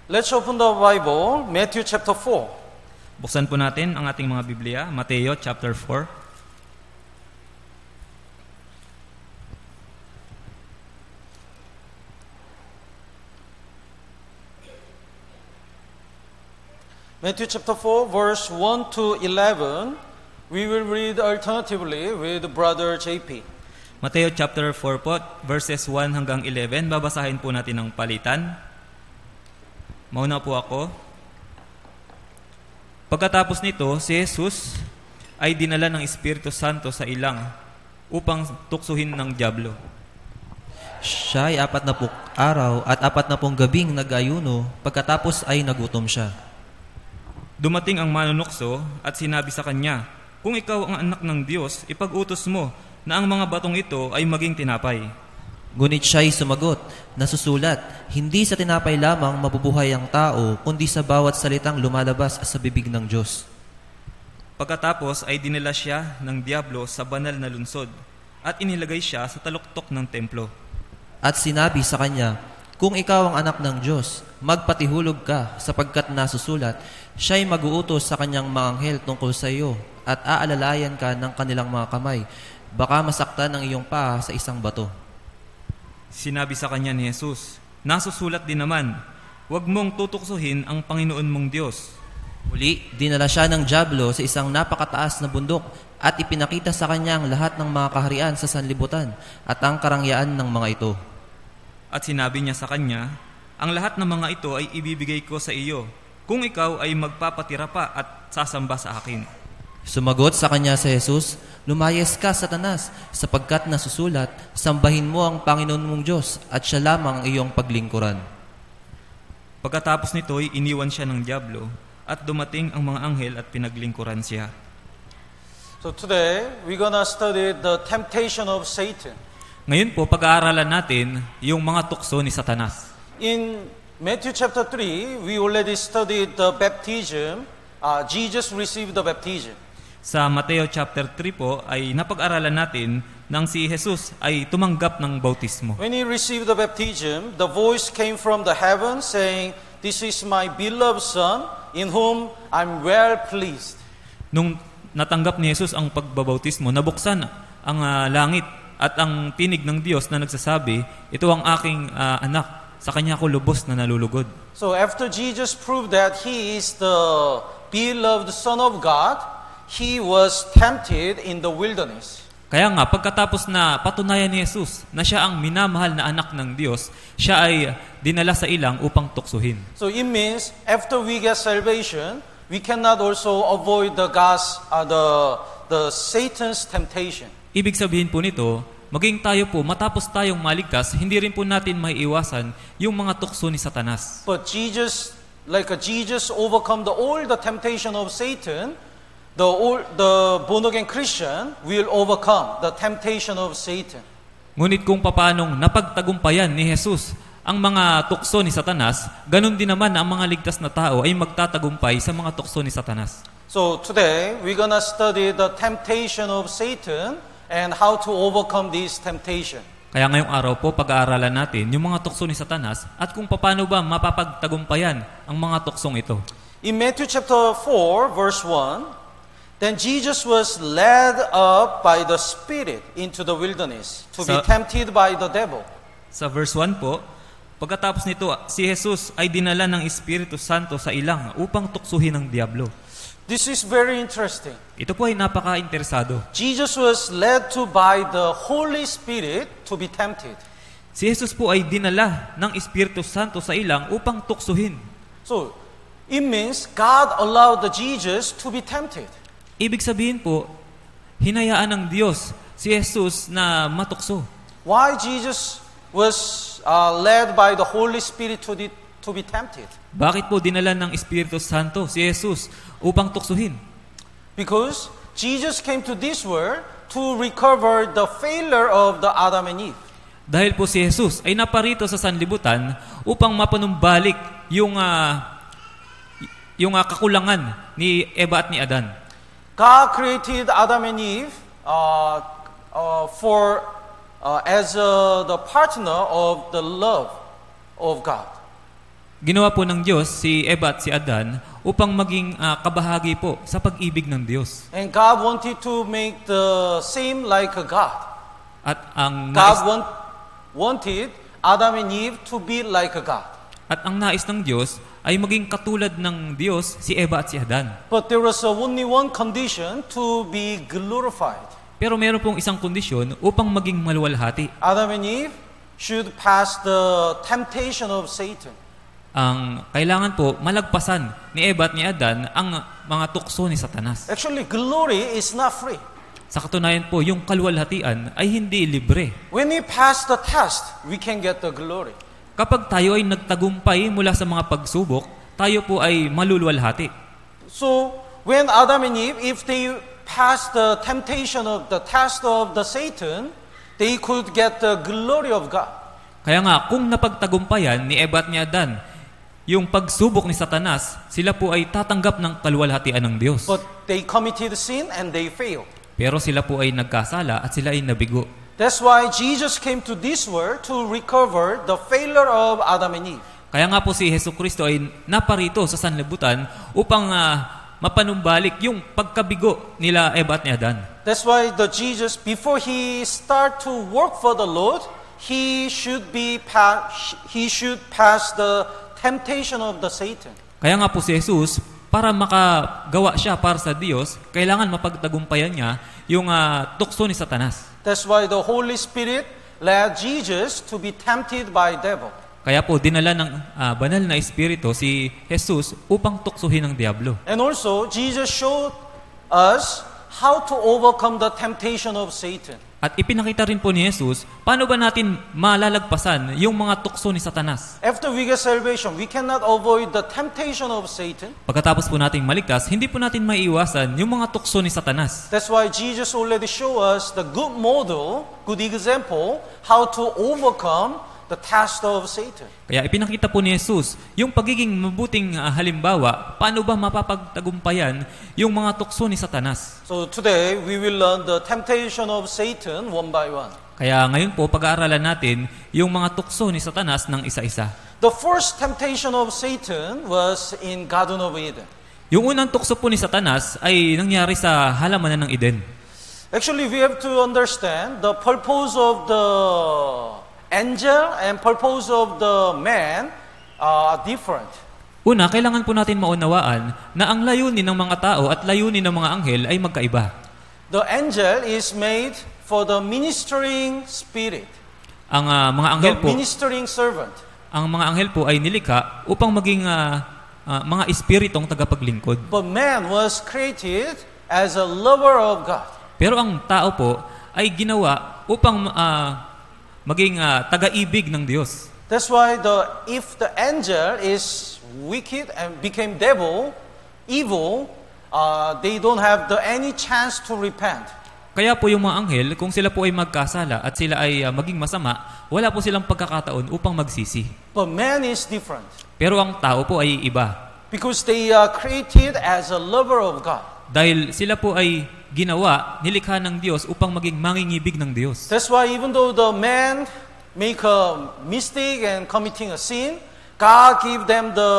Let's open the Bible, Matthew chapter 4. Buksan po natin ang ating mga Biblia, Mateo chapter 4. Matthew chapter 4, verse 1 to 11. We will read alternatively with Brother JP. Mateo chapter 4 po, verses 1 hanggang 11. Babasahin po natin ang palitan. Mauna po ako. Pagkatapos nito, si Jesus ay dinala ng Espiritu Santo sa ilang upang tuksuhin ng dyablo. Siya ay 40 araw at 40 gabing nag-ayuno, pagkatapos ay nagutom siya. Dumating ang manunukso at sinabi sa kanya, "Kung ikaw ang anak ng Diyos, ipag-utos mo na ang mga batong ito ay maging tinapay." Ngunit siya'y sumagot, nasusulat, hindi sa tinapay lamang mabubuhay ang tao, kundi sa bawat salitang lumalabas sa bibig ng Diyos. Pagkatapos ay dinala siya ng dyablo sa banal na lunsod at inilagay siya sa taluktok ng templo. At sinabi sa kanya, "Kung ikaw ang anak ng Diyos, magpatihulog ka, sapagkat nasusulat, siya'y mag-uutos sa kanyang mga anghel tungkol sa iyo at aalalayan ka ng kanilang mga kamay. Baka masaktan ang iyong paa sa isang bato." Sinabi sa kanya ni Jesus, "Nasusulat din naman, huwag mong tutuksohin ang Panginoon mong Diyos." Muli, dinala siya ng dyablo sa isang napakataas na bundok at ipinakita sa kanya ang lahat ng mga kaharian sa sanlibutan at ang karangyaan ng mga ito. At sinabi niya sa kanya, "Ang lahat ng mga ito ay ibibigay ko sa iyo, kung ikaw ay magpapatira pa at sasamba sa akin." Sumagot sa kanya si Jesus, "Lumayas ka, Satanas, sapagkat nasusulat, sambahin mo ang Panginoon mong Diyos at siya lamang ang iyong paglingkuran." Pagkatapos nito ay iniwan siya ng dyablo at dumating ang mga anghel at pinaglingkuran siya. So today, we're gonna study the temptation of Satan. Ngayon po, pag-aaralan natin yung mga tukso ni Satanas. In Matthew chapter 3, we already studied the baptism. Jesus received the baptism. Sa Mateo chapter 3 po ay napag-aralan natin nang si Jesus ay tumanggap ng bautismo. When he received the baptism, the voice came from the heaven saying, "This is my beloved Son, in whom I'm well pleased." Nung natanggap ni Jesus ang pagbabautismo, nabuksan ang langit at ang tinig ng Diyos na nagsasabi, "Ito ang aking anak, sa kanya ako lubos na nalulugod." So after Jesus proved that he is the beloved Son of God, he was tempted in the wilderness. Kaya nga, pagkatapos na patunayan ni Jesus na siya ang minamahal na anak ng Diyos, siya ay dinala sa ilang upang tuksuhin. So it means after we get salvation, we cannot also avoid the Satan's temptation. Ibig sabihin po nito, maging tayo po, matapos tayong maligtas, hindi rin po natin maiiwasan yung mga tukso ni Satanas. But Jesus overcome all the temptation of Satan. The born-again Christian will overcome the temptation of Satan. Ngunit kung papanong napagtagumpayan ni Jesus ang mga tukso ni Satanas, ganun din naman ang mga ligtas na tao ay magtatagumpay sa mga tukso ni Satanas. So today, we're gonna study the temptation of Satan and how to overcome this temptation. Kaya ngayong araw po, pag-aaralan natin yung mga tukso ni Satanas at kung paano ba mapapagtagumpayan ang mga tuksong ito. In Matthew chapter 4, verse 1, "Then Jesus was led up by the Spirit into the wilderness to be tempted by the devil." Sa verse 1 po, pagkatapos nito, si Jesus ay dinala ng Espiritu Santo sa ilang upang tuksuhin ng diablo. This is very interesting. Ito po ay napaka-interesado. Jesus was led to by the Holy Spirit to be tempted. Si Jesus po ay dinala ng Espiritu Santo sa ilang upang tuksuhin. So, it means God allowed the Jesus to be tempted. Ibig sabihin po, hinayaan ng Diyos si Jesus na matukso. Why Jesus was led by the Holy Spirit to be tempted? Bakit po dinala ng Espiritu Santo si Jesus upang tuksuhin? Because Jesus came to this world to recover the failure of the Adam and Eve. Dahil po si Jesus ay naparito sa sanlibutan upang mapanumbalik yung kakulangan ni Eva at ni Adan. God created Adam and Eve as the partner of the love of God. ginawa po ng Diyos si Eva at si Adan upang maging kabahagi po sa pag-ibig ng Diyos. And God wanted to make the same like a God. At ang wanted Adam and Eve to be like a God. At ang nais ng Diyos ay maging katulad ng Diyos si Eva at si Adan. But there was only one condition to be glorified. Pero meron pong isang kondisyon upang maging maluwalhati. Adam and Eve should pass the temptation of Satan. Ang kailangan po malagpasan ni Eva at ni Adan ang mga tukso ni Satanas. Actually, glory is not free. Sa katunayan po, yung kaluwalhatian ay hindi libre. When we pass the test, we can get the glory. Kapag tayo ay nagtagumpay mula sa mga pagsubok, tayo po ay maluluwalhati. So, when Adam and Eve, if they pass the temptation of the test of the Satan, they could get the glory of God. Kaya nga, kung napagtagumpayan ni Eva at ni Adan yung pagsubok ni Satanas, sila po ay tatanggap ng kaluwalhatian ng Diyos. But they committed sin and they failed. Pero sila po ay nagkasala at sila ay nabigo. That's why Jesus came to this world to recover the failure of Adam and Eve. Kaya nga po si Jesucristo ay naparito sa sanlibutan upang mapanumbalik yung pagkabigo nila Eva at ni Adan. That's why the Jesus, before he start to work for the Lord, he should pass the temptation of the Satan. Kaya nga po si Jesus, para makagawa siya para sa Diyos, kailangan mapagtagumpayan niya yung tukso ni Satanas. That's why the Holy Spirit led Jesus to be tempted by devil. Kaya po dinala ng banal na espiritu si Jesus upang tuksuhin ng diablo. And also, Jesus showed us how to overcome the temptation of Satan. At ipinakita rin po ni Jesus, paano ba natin malalagpasan yung mga tukso ni Satanas? After we get salvation, we cannot avoid the temptation of Satan. Pagkatapos po nating maligtas, hindi po natin maiiwasan yung mga tukso ni Satanas. That's why Jesus already showed us the good model, good example, how to overcome the task of Satan. Kaya ipinakita po ni Jesus yung pagiging mabuting halimbawa, paano ba mapapagtagumpayan yung mga tukso ni Satanas. So today, we will learn the temptation of Satan one by one. Kaya ngayon po, pag-aaralan natin yung mga tukso ni Satanas ng isa-isa. The first temptation of Satan was in Garden of Eden. Yung unang tukso po ni Satanas ay nangyari sa halamanan ng Eden. Actually, we have to understand the purpose of the angel and purpose of the man are different. Una, kailangan po natin maunawaan na ang layunin ng mga tao at layunin ng mga anghel ay magkaiba. The angel is made for the ministering spirit. Ang mga anghel The po, ministering servant. ang mga anghel po ay nilikha upang maging mga espiritong tagapaglingkod. But man was created as a lover of God. Pero ang tao po ay ginawa upang maging taga-ibig ng Diyos. That's why if the angel is wicked and became evil, they don't have any chance to repent. Kaya po yung mga anghel, kung sila po ay magkasala at sila ay maging masama, wala po silang pagkakataon upang magsisi. But man is different. Pero ang tao po ay iba. Because they are created as a lover of God. Dahil sila po ay ginawa, nilikha ng Diyos upang maging mangingibig ng Diyos. That's why even though the man make a mistake and committing a sin, God give them the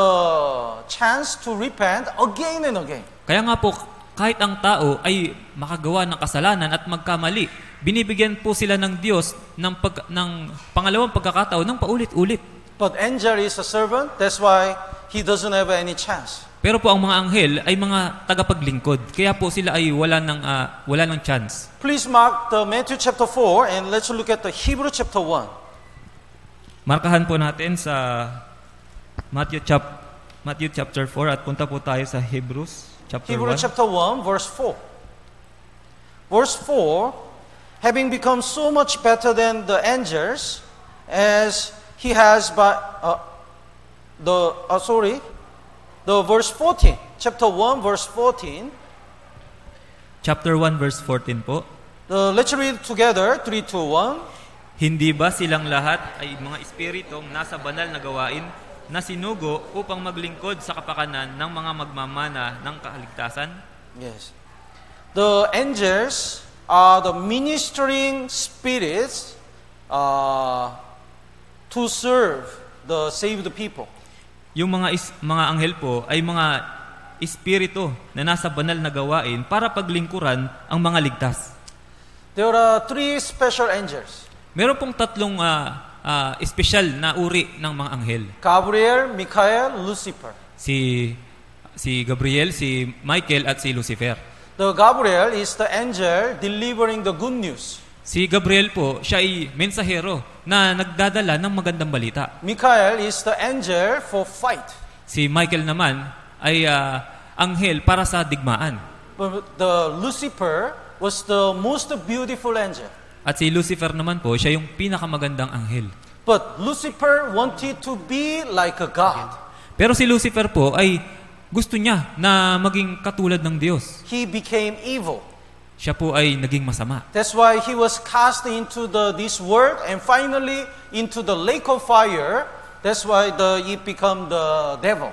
chance to repent again and again. Kaya nga po, kahit ang tao ay makagawa ng kasalanan at magkamali, binibigyan po sila ng Diyos ng pangalawang pagkakataon ng paulit-ulit. But angel is a servant, that's why he doesn't have any chance. Pero po ang mga anghel ay mga tagapaglingkod. Kaya po sila ay wala ng chance. Please mark the Matthew chapter 4 and let's look at the Hebrew chapter 1. Markahan po natin sa Matthew chapter 4 at punta po tayo sa Hebrews chapter 1. Hebrew chapter 1 verse 4. Verse 4, having become so much better than the angels, as he has the verse 14, chapter 1 verse 14. Chapter 1 verse 14 po. Let's read together, 3, 2, 1. Hindi ba silang lahat ay mga espiritong nasa banal na gawain na sinugo upang maglingkod sa kapakanan ng mga magmamana ng kaligtasan? Yes. The angels are the ministering spirits to serve the saved people. Yung mga anghel po ay mga espiritu na nasa banal na gawain para paglingkuran ang mga ligtas. There are three special angels: Meron pong tatlong espesyal na uri ng mga anghel. Gabriel, Michael, Lucifer. Si Gabriel, si Michael at si Lucifer. The Gabriel is the angel delivering the good news. Si Gabriel po, siya ay mensahero na nagdadala ng magandang balita. Michael is the angel for fight. Si Michael naman ay anghel para sa digmaan. But the Lucifer was the most beautiful angel. At si Lucifer naman po, siya yung pinakamagandang anghel. But Lucifer wanted to be like a God. Pero si Lucifer po ay gusto niya na maging katulad ng Diyos. He became evil. Siya po ay naging masama. That's why he was cast into this world and finally into the lake of fire. That's why he became the devil.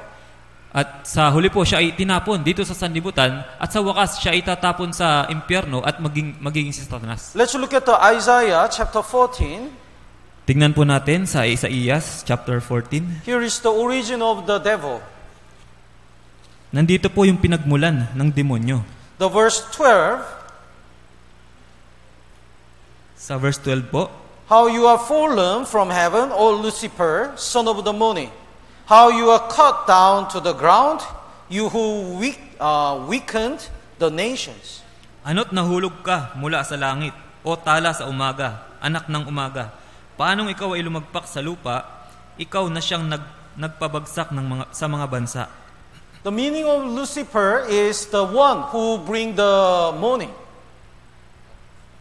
At sa huli po siya ay tinapon dito sa sanlibutan at sa wakas siya ay tatapon sa impyerno at magiging si Satanas. Let's look at the Isaiah chapter 14. Tingnan po natin sa Isaías chapter 14. Here is the origin of the devil. Nandito po yung pinagmulan ng demonyo. The verse 12. Sa verse 12 po, How you are fallen from heaven, O Lucifer, son of the morning. How you are cut down to the ground, you who weakened the nations. ano't nahulog ka mula sa langit, o tala sa umaga, anak ng umaga. Paanong ikaw ay lumagpak sa lupa, ikaw na siyang nagpabagsak sa mga bansa. The meaning of Lucifer is the one who bring the morning.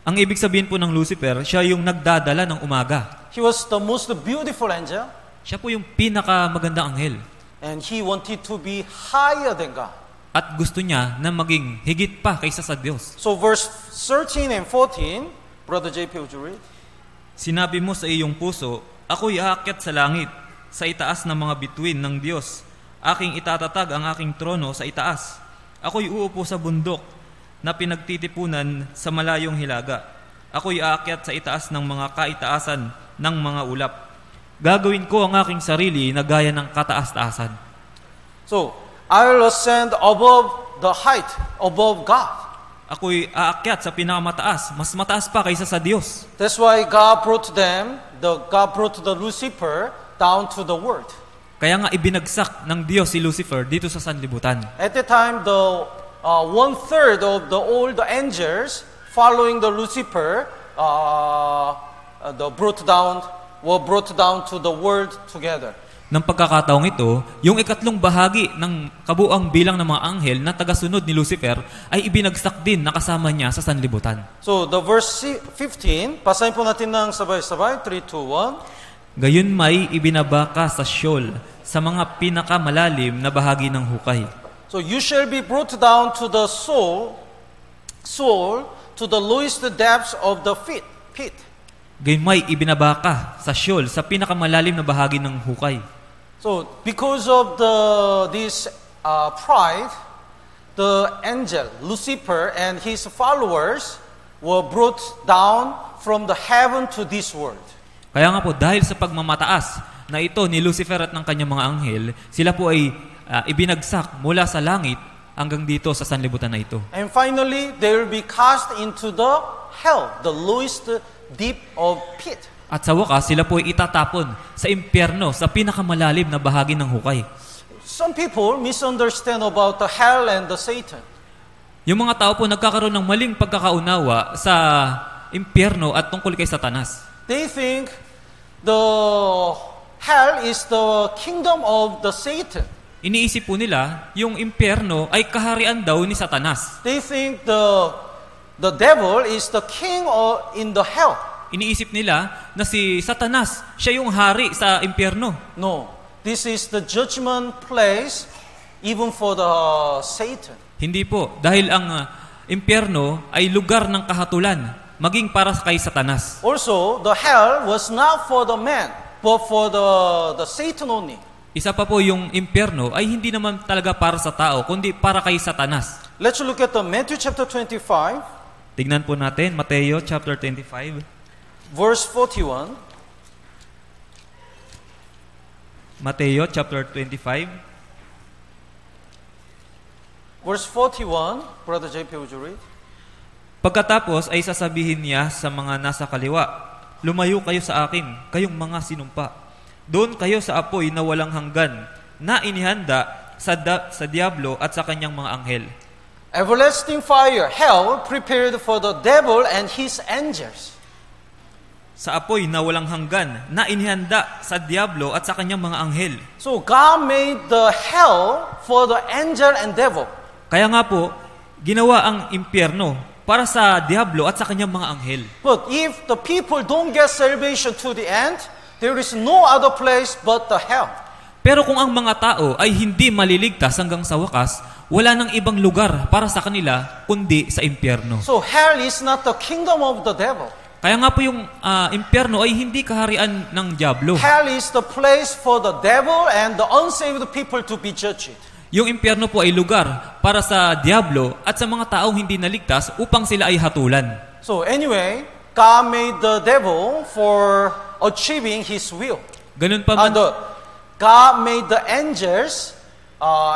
Ang ibig sabihin po ng Lucifer, siya yung nagdadala ng umaga. He was the most beautiful angel, Siya po yung pinakamagandang anghel. and he wanted to be higher than God. At gusto niya na maging higit pa kaysa sa Diyos. So verse 13 and 14, Brother JP, would you read? Sinabi mo sa iyong puso, ako'y aakyat sa langit, sa itaas ng mga bituin ng Diyos. Aking itatatag ang aking trono sa itaas. Ako'y uupo sa bundok na pinagtitipunan sa malayong hilaga. Ako'y aakyat sa itaas ng mga kaitaasan ng mga ulap. Gagawin ko ang aking sarili na gaya ng kataas-taasan. So, I will ascend above the height, above God. Ako'y aakyat sa pinakamataas, mas mataas pa kaysa sa Diyos. That's why God brought the Lucifer down to the world. Kaya nga ibinagsak ng Diyos si Lucifer dito sa sanlibutan. At the time, the 1/3 of all the angels following the Lucifer were brought down to the world together. Ng pagkakataong ito, yung ikatlong bahagi ng kabuang bilang ng mga anghel na tagasunod ni Lucifer ay ibinagsak din na kasama niya sa sanlibutan. So, the verse 15, basahin po natin ng sabay-sabay, 3, 2, 1. Gayon may ibinabaka sa Sheol, sa mga pinakamalalim na bahagi ng hukay. So, you shall be brought down to the soul, to the lowest depths of the pit. Gayon may ibinabaka sa Sheol, sa pinakamalalim na bahagi ng hukay. So, because of this pride, the angel Lucifer and his followers were brought down from the heaven to this world. Kaya nga po, dahil sa pagmamataas na ito ni Lucifer at ng kanyang mga anghel, sila po ay ibinagsak mula sa langit hanggang dito sa sanlibutan na ito. And finally, they will be cast into the hell, the lowest deep of pit. At sa wakas, sila po ay itatapon sa impyerno, sa pinakamalalim na bahagi ng hukay. Some people misunderstand about the hell and the Satan. Yung mga tao po nagkakaroon ng maling pagkakaunawa sa impyerno at tungkol kay Satanas. They think the hell is the kingdom of the Satan. Iniisip po nila, yung impyerno ay kaharian daw ni Satanas. They think the devil is the king in the hell. Iniisip nila na si Satanas, siya yung hari sa impyerno. No, this is the judgment place even for the Satan. Hindi po, dahil ang impyerno ay lugar ng kahatulan, maging para kay Satanas. Also, the hell was not for the man, but for the Satan only. Isa pa po, yung impyerno ay hindi naman talaga para sa tao, kundi para kay Satanas. Let's look at the Matthew chapter 25, Tignan po natin, Mateo chapter 25, verse 41. Mateo chapter 25, Verse 41, Brother JP, would you read? pagkatapos ay sasabihin niya sa mga nasa kaliwa, lumayo kayo sa akin, kayong mga sinumpa. Doon kayo sa apoy na walang hanggan, na inihanda sa diablo at sa kanyang mga anghel. Everlasting fire, hell, prepared for the devil and his angels. Sa apoy na walang hanggan, na inihanda sa diablo at sa kanyang mga anghel. So God made the hell for the angel and devil. Kaya nga po, ginawa ang impyerno para sa diablo at sa kanyang mga anghel. But if the people don't get salvation to the end, there is no other place but the hell. Pero kung ang mga tao ay hindi maliligtas hanggang sa wakas, wala nang ibang lugar para sa kanila kundi sa impyerno. So hell is not the kingdom of the devil. Kaya nga po yung impyerno ay hindi kaharian ng diablo. Hell is the place for the devil and the unsaved people to be judged. Yung impyerno po ay lugar para sa diablo at sa mga taong hindi naligtas upang sila ay hatulan. So anyway, God made the devil for achieving his will. Ganun pa man, God made the angels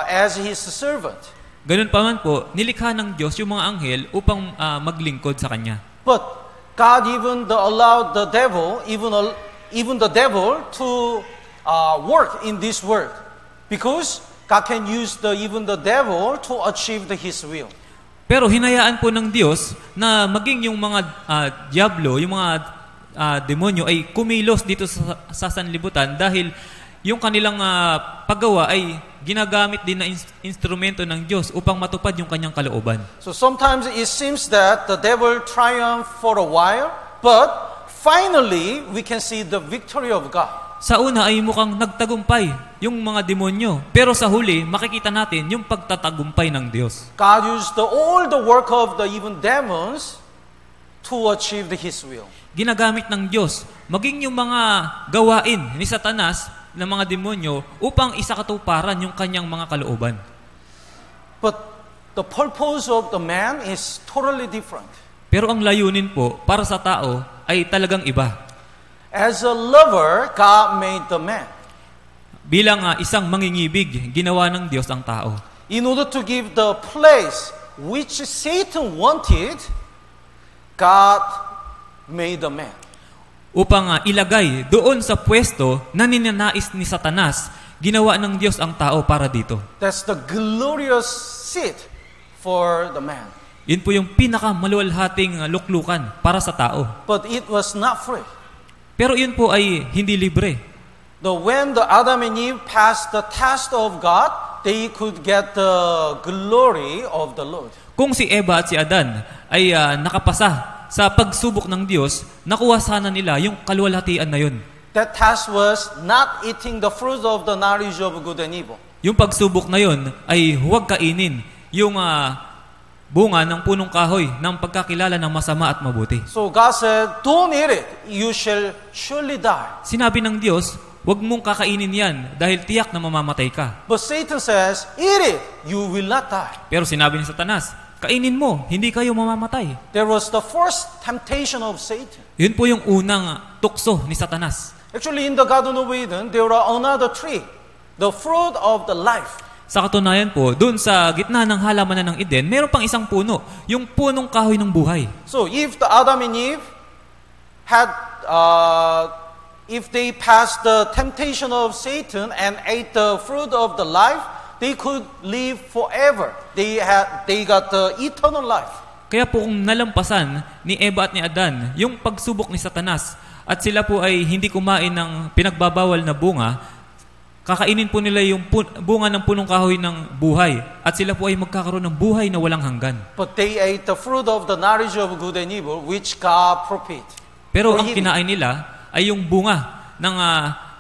as his servant. ganun pa man po, nilikha ng Diyos yung mga anghel upang maglingkod sa Kanya. But God even allowed the devil, even the devil, to work in this world, because God can use even the devil to achieve his will. Pero hinayaan po ng Diyos na maging yung mga diablo, yung mga demonyo ay kumilos dito sa sanlibutan dahil yung kanilang paggawa ay ginagamit din na instrumento ng Diyos upang matupad yung kanyang kalooban. So sometimes it seems that the devil triumphed for a while, but finally we can see the victory of God. Sa una ay mukhang nagtagumpay yung mga demonyo, pero sa huli makikita natin yung pagtatagumpay ng Diyos. God used all the work of the even demons to achieve his will. Ginagamit ng Diyos maging yung mga gawain ni Satanas ng mga demonyo upang isakatuparan yung kanyang mga kalooban. But the purpose of the man is totally different. Pero ang layunin po para sa tao ay talagang iba. As a lover, God made the man. Bilang isang mangingibig, ginawa ng Diyos ang tao. In order to give the place which Satan wanted, God made the man. Upang ilagay doon sa pwesto na ninanais ni Satanas, ginawa ng Diyos ang tao para dito. That's the glorious seat for the man. Yun po yung pinakamaluwalhating luklukan para sa tao. But it was not free. Pero yun po ay hindi libre. When the Adam and Eve passed the test of God, they could get the glory of the Lord. Kung si Eva at si Adan ay nakapasa sa pagsubok ng Diyos, nakuha sana nila yung kaluwalhatian na yun. That test was not eating the fruit of the knowledge of good and evil. Yung pagsubok na yun ay huwag kainin yung bunga ng punong kahoy ng pagkakilala ng masama at mabuti. So God said, don't eat it. You shall surely die. Sinabi ng Diyos, huwag mong kakainin yan dahil tiyak na mamamatay ka. But Satan says, eat it. You will not die. Pero sinabi ni Satanas, kainin mo, hindi kayo mamamatay. There was the first temptation of Satan. Yun po yung unang tukso ni Satanas. Actually, in the Garden of Eden, there was another tree, the fruit of the life. Sa katunayan po, dun sa gitna ng halamanan ng Eden, meron pang isang puno, yung punong kahoy ng buhay. So if the Adam and Eve had, if they passed the temptation of Satan and ate the fruit of the life, they could live forever. They got the eternal life. Kaya po kung nalampasan ni Eva at ni Adan yung pagsubok ni Satanas at sila po ay hindi kumain ng pinagbabawal na bunga, kakainin po nila yung bunga ng punong kahoy ng buhay at sila po ay magkakaroon ng buhay na walang hanggan. But they ate the fruit of the knowledge of good and evil, which God forbid. Pero ang kinain nila ay yung bunga ng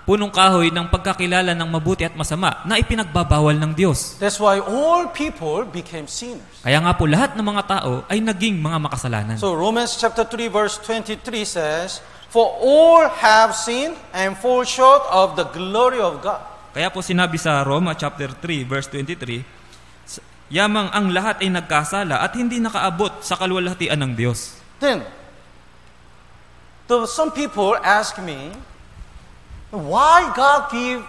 punong kahoy ng pagkakilala ng mabuti at masama na ipinagbabawal ng Diyos. That's why all people became sinners. Kaya nga po lahat ng mga tao ay naging mga makasalanan. So Romans chapter 3 verse 23 says, for all have sinned and fall short of the glory of God. Kaya po sinabi sa Roma chapter 3 verse 23, yamang ang lahat ay nagkasala at hindi nakaabot sa kaluwalhatian ng Diyos. Then, some people ask me, why God give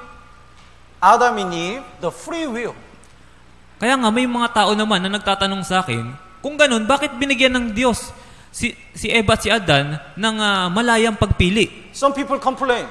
Adam and Eve the free will. Kaya nga may mga tao naman na nagtatanong sa akin, kung ganun, bakit binigyan ng Diyos si Eva at si Adan ng malayang pagpili? Some people complain.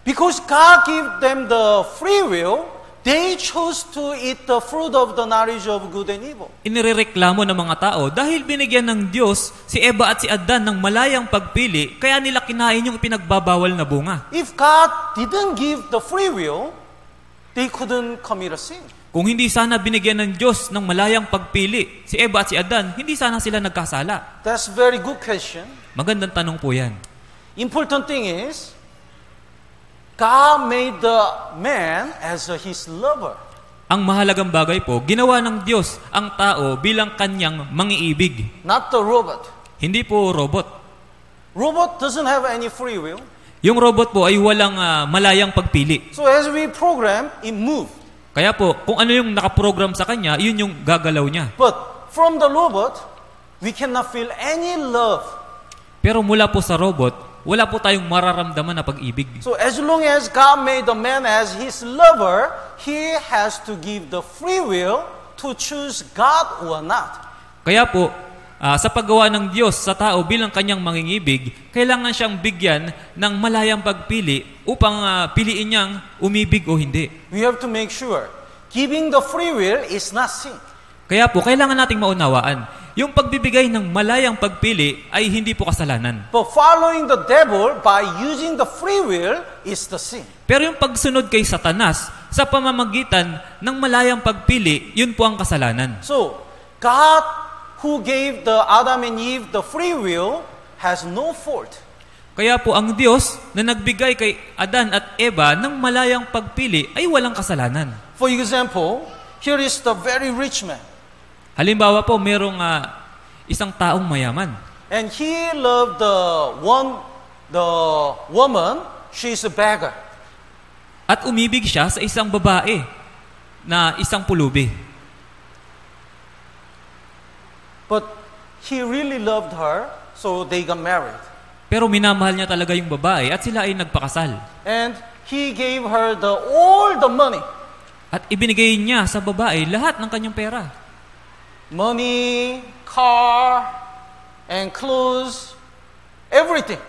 Because God gave them the free will, they chose to eat the fruit of the knowledge of good and evil. Inirereklamo ng mga tao, dahil binigyan ng Diyos si Eva at si Adan ng malayang pagpili, kaya nila kinain yung ipinagbabawal na bunga. If God didn't give the free will, they couldn't commit a sin. Kung hindi sana binigyan ng Diyos ng malayang pagpili si Eva at si Adan, hindi sana sila nagkasala. That's a very good question. Magandang tanong po yan. Important thing is, God made the man as his lover. Ang mahalagang bagay po, ginawa ng Diyos ang tao bilang kanyang mangiibig. Not the robot. Hindi po robot. Robot doesn't have any free will. Yung robot po ay walang malayang pagpili. So as we program, it moves. Kaya po, kung ano yung nakaprogram sa kanya, yun yung gagalaw niya. But from the robot, we cannot feel any love. Pero mula po sa robot, wala po tayong mararamdaman na pag-ibig. So as long as God made the man as his lover, he has to give the free will to choose God or not. Kaya po, sa paggawa ng Diyos sa tao bilang kanyang mangingibig, kailangan siyang bigyan ng malayang pagpili upang piliin niyang umibig o hindi. We have to make sure giving the free will is not sin. Kaya po, kailangan nating maunawaan, yung pagbibigay ng malayang pagpili ay hindi po kasalanan. But following the devil by using the free will is the sin. Pero yung pagsunod kay Satanas sa pamamagitan ng malayang pagpili, yun po ang kasalanan. So, God who gave the Adam and Eve the free will has no fault. Kaya po ang Diyos na nagbigay kay Adan at Eva ng malayang pagpili ay walang kasalanan. For example, here is the very rich man. Halimbawa po, merong isang taong mayaman. And he loved the woman, she's a beggar. At umibig siya sa isang babae na isang pulubi. But he really loved her, so they got married. Pero minamahal niya talaga yung babae at sila ay nagpakasal. And he gave her all the money. At ibinigay niya sa babae lahat ng kanyang pera. Money, car, and clothes, everything.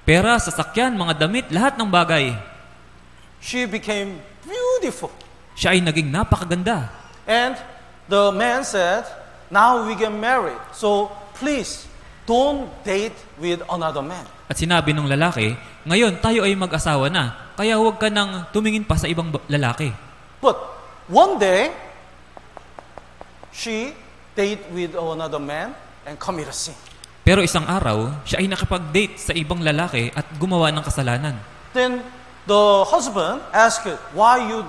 Pera, sasakyan, mga damit, lahat ng bagay. She became beautiful. Siya ay naging napakaganda. And the man said, now we get married. So please, don't date with another man. At sinabi ng lalaki, ngayon tayo ay mag-asawa na, kaya huwag ka nang tumingin pa sa ibang lalaki. But one day, she date with another man and commit a sin. Pero isang araw, siya ay nakipag-date sa ibang lalaki at gumawa ng kasalanan. Then the husband asked, why you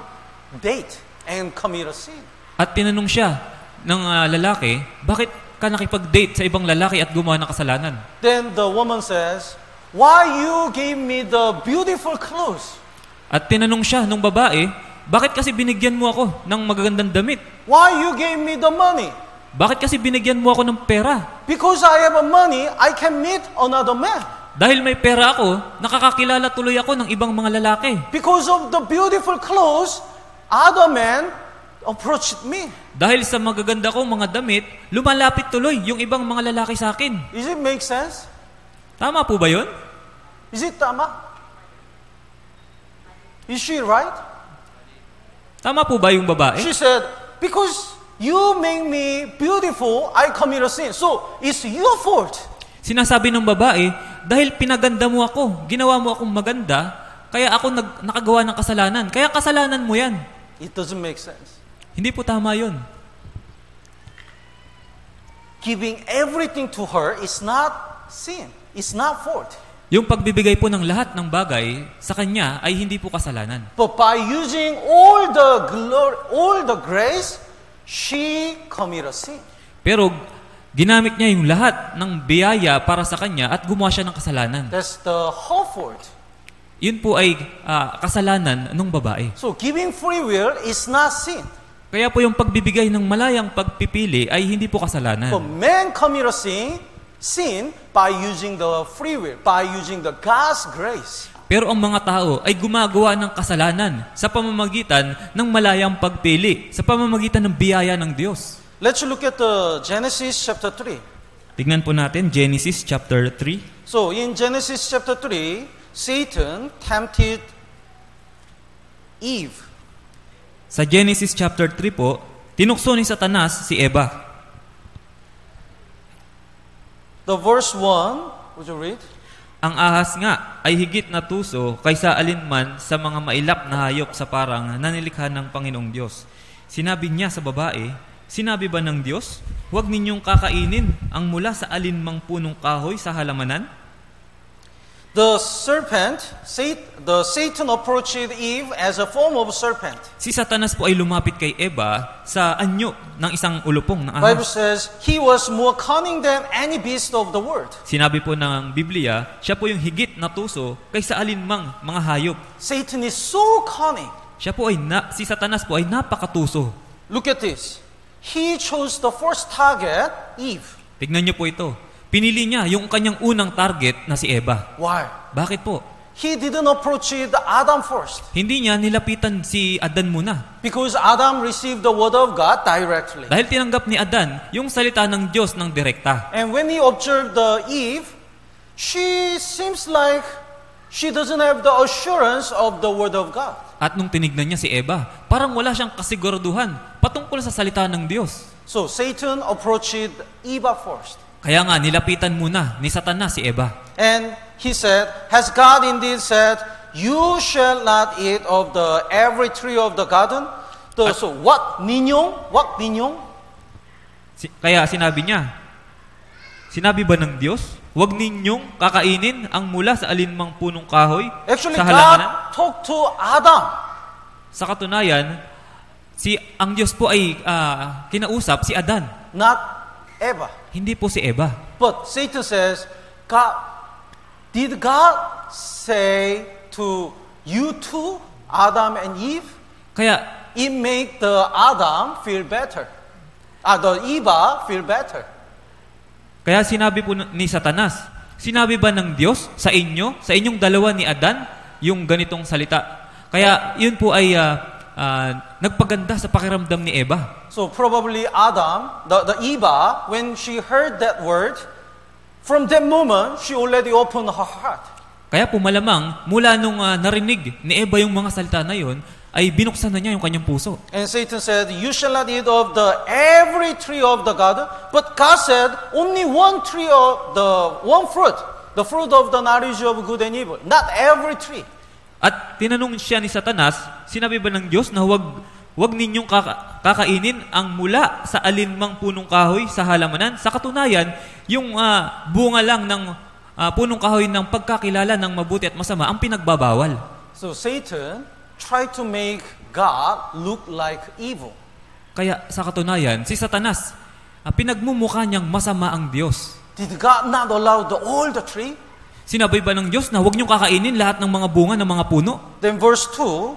date and commit a sin? At tinanong siya ng lalaki, bakit ka nakipag-date sa ibang lalaki at gumawa ng kasalanan? Then the woman says, why you gave me the beautiful clothes? At tinanong siya ng babae, bakit kasi binigyan mo ako ng magagandang damit? Why you gave me the money? Bakit kasi binigyan mo ako ng pera? Because I have money, I can meet another man. Dahil may pera ako, nakakakilala tuloy ako ng ibang mga lalaki. Because of the beautiful clothes, other men approached me. Dahil sa magaganda kong mga damit, lumalapit tuloy yung ibang mga lalaki sa akin. Is it make sense? Tama po ba yun? Is it tama? Is she right? Tama po ba yung babae? She said, because you make me beautiful, I commit a sin. So, it's your fault. Sinasabi ng babae, dahil pinaganda mo ako, ginawa mo akong maganda, kaya ako nakagawa ng kasalanan. Kaya kasalanan mo yan. It doesn't make sense. Hindi po tama yun. Giving everything to her is not sin. It's not fault. Yung pagbibigay po ng lahat ng bagay sa kanya ay hindi po kasalanan. But by using all the glory, all the grace, she commit a sin. Pero ginamit niya yung lahat ng biyaya para sa kanya at gumawa siya ng kasalanan. That's the her fault. Yun po ay kasalanan ng babae. So giving free will is not sin. Kaya po yung pagbibigay ng malayang pagpipili ay hindi po But kasalanan. man commit a sin, sin by using the free will, by using the God's grace. Pero ang mga tao ay gumagawa ng kasalanan sa pamamagitan ng malayang pagpili, sa pamamagitan ng biyaya ng Diyos. Let's look at Genesis chapter 3. Tignan po natin Genesis chapter 3. So in Genesis chapter 3, Satan tempted Eve. Sa Genesis chapter 3 po, tinukso ni Satanas si Eva. The verse 1, would you read? Ang ahas nga ay higit na tuso kaysa alinman sa mga mailap na hayop sa parang nanilikha ng Panginoong Diyos. Sinabi niya sa babae, sinabi ba ng Diyos, huwag ninyong kakainin ang mula sa alinmang punong kahoy sa halamanan? The Satan approached Eve as a form of serpent. Si Satanas po ay lumapit kay Eva sa anyo ng isang ulupong na Bible ahas. says he was more cunning than any beast of the world. Sinabi po ng Biblia, siya po yung higit na tuso kaysa alinmang mga hayop. Satan is so cunning. Siya po si Satanas po ay napakatuso. Look at this. He chose the first target, Eve. Tignan niyo po ito. Pinili niya yung kanyang unang target na si Eva. Why? Bakit po? He didn't approach Adam first. Hindi niya nilapitan si Adan muna. Because Adam received the word of God directly. Dahil tinanggap ni Adan yung salita ng Diyos ng direkta. And when he observed Eve, she seems like she doesn't have the assurance of the word of God. At nung tinignan niya si Eva, parang wala siyang kasiguraduhan patungkol sa salita ng Diyos. So Satan approached Eve first. Kaya nga, nilapitan muna ni Satanas si Eva. And he said, has God indeed said, you shall not eat of the every tree of the garden? So what ninyong? What ninyong? Kaya sinabi niya, sinabi ba ng Diyos, huwag ninyong kakainin ang mula sa alinmang punong kahoy Actually, sa God halamanan? talked to Adam. Sa katunayan, ang Diyos po ay kinausap si Adan. Not Eva. Hindi po si Eva. But Satan says, did God say to you two, Adam and Eve? Kaya, It make the Adam feel better. The Eva feel better. kaya sinabi po ni Satanas, sinabi ba ng Diyos sa inyong dalawa ni Adan, yung ganitong salita? Kaya yun po ay nagpaganda sa pakiramdam ni Eva. So probably Adam, the Eva, when she heard that word, from that moment, she already opened her heart. Kaya po malamang, mula nung narinig ni Eva yung mga salita na yun, ay binuksan na niya yung kanyang puso. And Satan said, you shall not eat of the every tree of the garden, but God said, only one tree of one fruit, the fruit of the knowledge of good and evil, not every tree. At tinanong siya ni Satanas, sinabi ba ng Diyos na huwag ninyong kakainin ang mula sa alinmang punong kahoy sa halamanan? Sa katunayan, yung bunga lang ng punong kahoy ng pagkakilala ng mabuti at masama ang pinagbabawal. So Satan tried to make God look like evil. Kaya sa katunayan, si Satanas, pinagmumukha niyang masama ang Diyos. Did God not allow all the tree? Sinabi ba ng Diyos na huwag niyong kakainin lahat ng mga bunga ng mga puno? Then verse 2,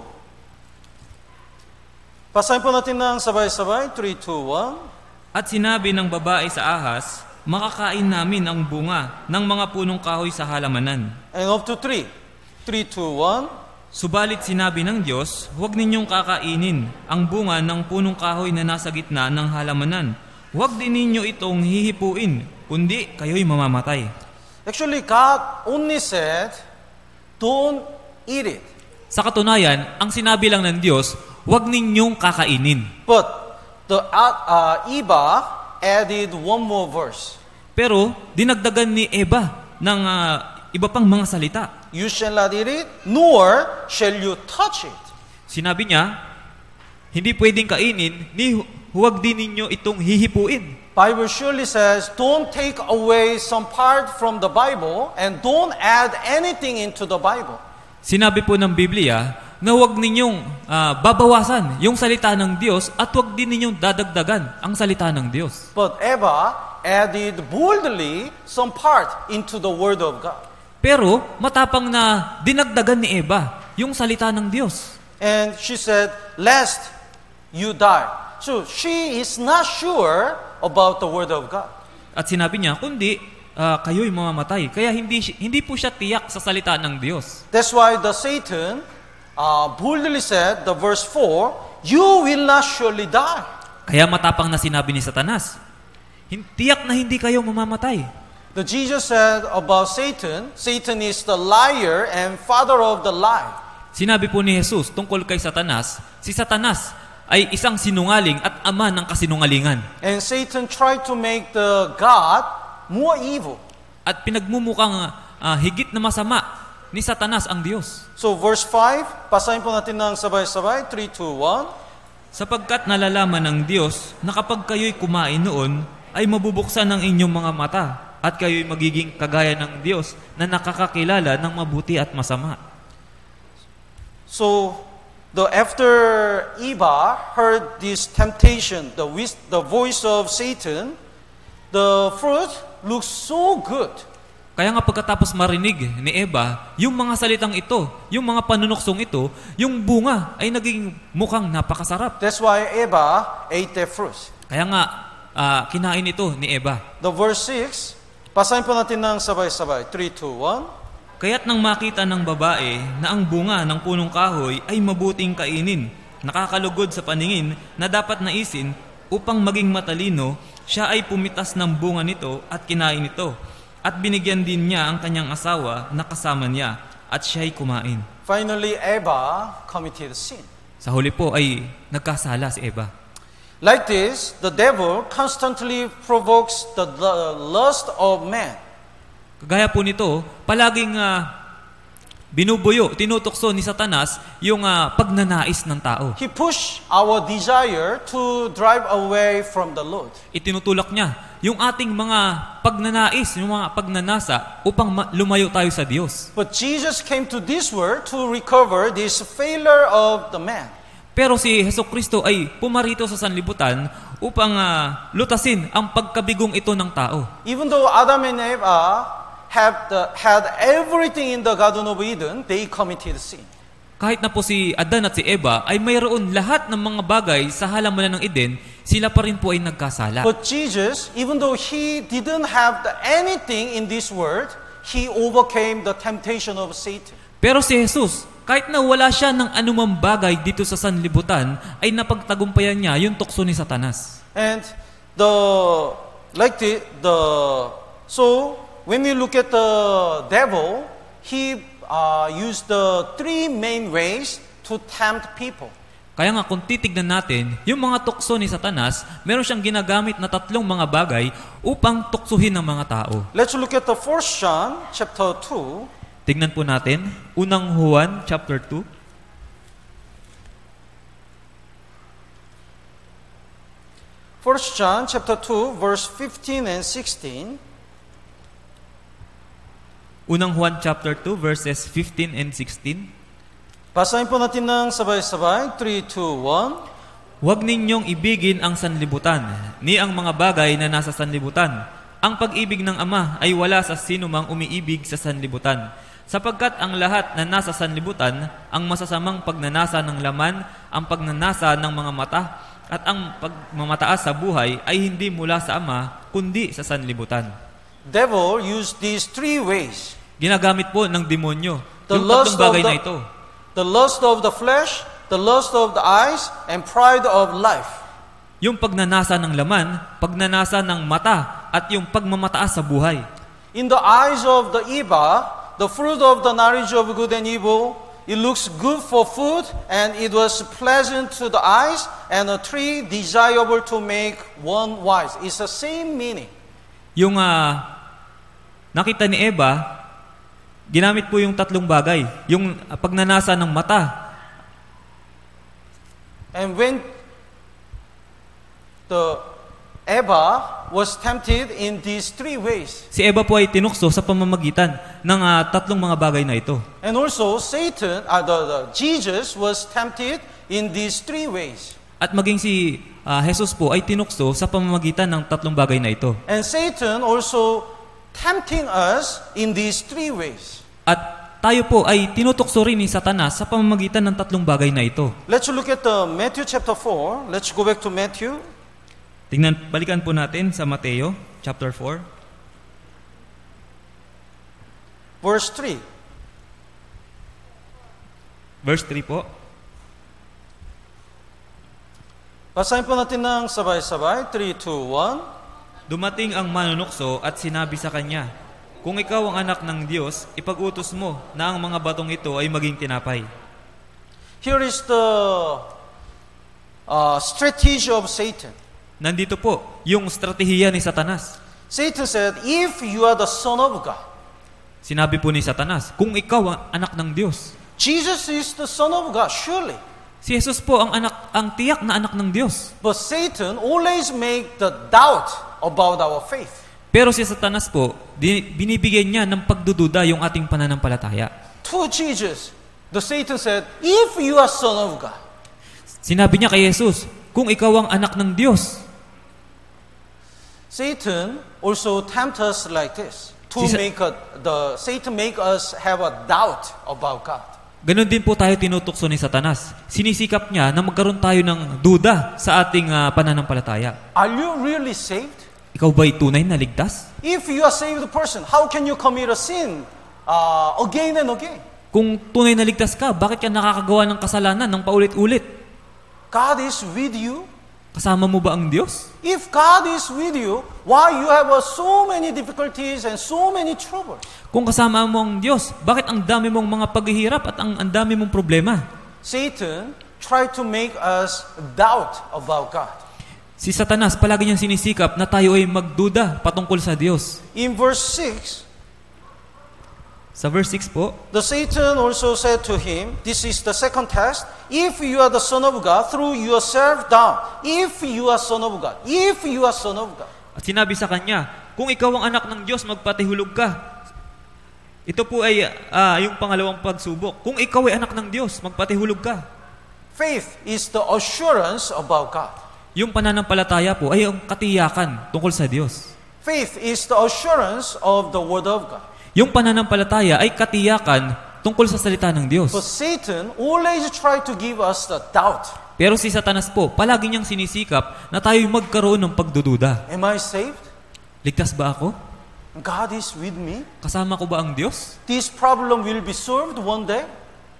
basahin po natin ng sabay-sabay, 3, 2, 1. At sinabi ng babae sa ahas, makakain namin ang bunga ng mga punong kahoy sa halamanan. And up to 3. 3, 2, 1. Subalit sinabi ng Diyos, huwag ninyong kakainin ang bunga ng punong kahoy na nasa gitna ng halamanan. Huwag din ninyo itong hihipuin, kundi kayo'y mamamatay. Actually, God only said, don't eat it. Sa katunayan, ang sinabi lang ng Diyos, huwag ninyong kakainin. But the Eva added one more verse. Pero dinagdagan ni Eva ng iba pang mga salita. You shall not eat it, nor shall you touch it. Sinabi niya, hindi pwedeng kainin, ni huwag din ninyo itong hihipuin. Bible surely says, don't take away some part from the Bible and don't add anything into the Bible. Sinabi po ng Biblia na huwag ninyong babawasan yung salita ng Diyos at huwag din ninyong dadagdagan ang salita ng Diyos. But Eva added boldly some part into the Word of God. Pero matapang na dinagdagan ni Eva yung salita ng Diyos. And she said, lest you die. So she is not sure about the Word of God. At sinabi niya, kundi kayo'y mamamatay. Kaya hindi po siya tiyak sa salita ng Diyos. That's why the Satan boldly said, the verse 4, you will not surely die. Kaya matapang na sinabi ni Satanas, tiyak na hindi kayo mamamatay. The Jesus said about Satan, Satan is the liar and father of the lie. Sinabi po ni Jesus tungkol kay Satanas, si Satanas ay isang sinungaling at ama ng kasinungalingan. And Satan tried to make the God more evil. At pinagmumukhang higit na masama ni Satanas ang Diyos. So verse 5, basahin po natin ng sabay-sabay, 3, 2, 1. Sapagkat nalalaman ng Diyos na kapag kayo'y kumain noon, ay mabubuksan ng inyong mga mata at kayo'y magiging kagaya ng Diyos na nakakakilala ng mabuti at masama. So, after Eva heard this temptation, the voice of Satan, the fruit looks so good. Kaya nga pagkatapos marinig ni Eva, yung mga salitang ito, yung mga panunuksong ito, yung bunga ay naging mukhang napakasarap. That's why Eva ate the fruit. Kaya nga, kinain ito ni Eva. The verse 6, basahin po natin ng sabay-sabay, 3, 2, 1. Kaya't nang makita ng babae na ang bunga ng punong kahoy ay mabuting kainin, nakakalugod sa paningin na dapat naisin upang maging matalino, siya ay pumitas ng bunga nito at kinain ito. At binigyan din niya ang kanyang asawa na kasama niya at siya'y kumain. Finally, Eva committed sin. Sa huli po ay nagkasala si Eva. Like this, the devil constantly provokes the lust of man. Kagaya po nito, palaging binubuyo, tinutokso ni Satanas yung pagnanais ng tao. He pushed our desire to drive away from the Lord. Itinutulak niya yung ating mga pagnanais, yung mga pagnanasa upang lumayo tayo sa Diyos. But Jesus came to this world to recover this failure of the man. Pero si Hesukristo ay pumarito sa sanlibutan upang lutasin ang pagkabigong ito ng tao. Even though Adam and Eve had everything in the Garden of Eden, they committed sin. Kahit na po si Adan at si Eva ay mayroon lahat ng mga bagay sa halamanan ng Eden, sila pa rin po ay nagkasala. But Jesus, even though He didn't have anything in this world, He overcame the temptation of Satan. Pero si Jesus, kahit na wala siya ng anumang bagay dito sa sanlibutan, ay napagtagumpayan niya yung tukso ni Satanas. And so when we look at the devil, he used the three main ways to tempt people. Kaya nga kung titignan natin, yung mga tukso ni Satanas, meron siyang ginagamit na tatlong mga bagay upang tuksuhin ng mga tao. Let's look at the 1 John chapter 2. Tignan po natin, unang Juan chapter 2. 1 John chapter 2 verse 15 and 16. Unang Juan chapter 2 verses 15 and 16. Basahin po natin ng sabay-sabay. 3, 2, 1. Huwag ninyong ibigin ang sanlibutan, ni ang mga bagay na nasa sanlibutan. Ang pag-ibig ng Ama ay wala sa sinumang umiibig sa sanlibutan. Sapagkat ang lahat na nasa sanlibutan, ang masasamang pagnanasa ng laman, ang pagnanasa ng mga mata, at ang pagmamataas sa buhay ay hindi mula sa Ama, kundi sa sanlibutan. Devil used these three ways. Ginagamit po ng demonyo The yung lust tatlong bagay of the- na ito. The lust of the flesh, the lust of the eyes, and pride of life. Yung pagnanasa ng laman, pagnanasa ng mata, at yung pagmamataas sa buhay. In the eyes of the Eva, the fruit of the knowledge of good and evil, it looks good for food, and it was pleasant to the eyes, and a tree desirable to make one wise. It's the same meaning. Yung nakita ni Eva, ginamit po yung tatlong bagay. Yung pagnanasa ng mata. And when the Eva was tempted in these three ways, Si Eva po ay tinukso sa pamamagitan ng tatlong mga bagay na ito. and also Satan, Jesus was tempted in these three ways. At maging si Jesus po ay tinukso sa pamamagitan ng tatlong bagay na ito. And Satan also tempting us in these three ways. At tayo po ay tinutukso rin ni Satanas sa pamamagitan ng tatlong bagay na ito. Let's look at Matthew chapter 4. Let's go back to Matthew. Balikan po natin sa Mateo chapter 4. verse 3. Verse 3 po. Basahin po natin ng sabay-sabay. 3, 2, 1. Dumating ang manunukso at sinabi sa kanya, kung ikaw ang anak ng Diyos, ipag-utos mo na ang mga batong ito ay maging tinapay. Here is the strategy of Satan. Nandito po yung strategiya ni Satanas. Satan said, if you are the Son of God, Sinabi po ni Satanas, kung ikaw ang anak ng Diyos. Jesus is the Son of God, surely. Si Jesus po ang tiyak na anak ng Diyos. But Satan always make the doubt about our faith. Pero si Satanas po, binibigyan niya ng pagdududa yung ating pananampalataya. To Jesus, the Satan said, if you are Son of God. Sinabi niya kay Jesus, kung ikaw ang anak ng Diyos. Satan also tempt us like this. Satan make us have a doubt about God. Ganon din po tayo tinutukso ni Satanas. Sinisikap niya na magkaroon tayo ng duda sa ating pananampalataya. Are you really saved? Ikaw ba'y tunay na ligtas? If you are saved person, how can you commit a sin again and again? Kung tunay na ligtas ka, bakit ka nakakagawa ng kasalanan ng paulit-ulit? God is with you. Kasama mo ba ang Diyos? If God is with you, why you have so many difficulties and so many troubles? Kung kasama mo ang Diyos, bakit ang dami mong mga paghihirap at ang dami mong problema? Satan tried to make us doubt about God. Si Satanas, palagi niyang sinisikap na tayo ay magduda patungkol sa Diyos. In verse 6, sa verse 6 po, the Satan also said to him, this is the second test, if you are the Son of God, throw yourself down. If you are Son of God. If you are Son of God. At sinabi sa kanya, kung ikaw ang anak ng Diyos, magpatihulog ka. Ito po ay yung pangalawang pagsubok. Kung ikaw ay anak ng Diyos, magpatihulog ka. Faith is the assurance about God. Yung pananampalataya po ay ang katiyakan tungkol sa Diyos. Faith is the assurance of the Word of God. Yung pananampalataya ay katiyakan tungkol sa salita ng Diyos. But Satan always try to give us the doubt. Pero si Satanas po, palagi niyang sinisikap na tayo'y magkaroon ng pagdududa. Am I saved? Ligtas ba ako? God is with me? Kasama ko ba ang Diyos? This problem will be solved one day?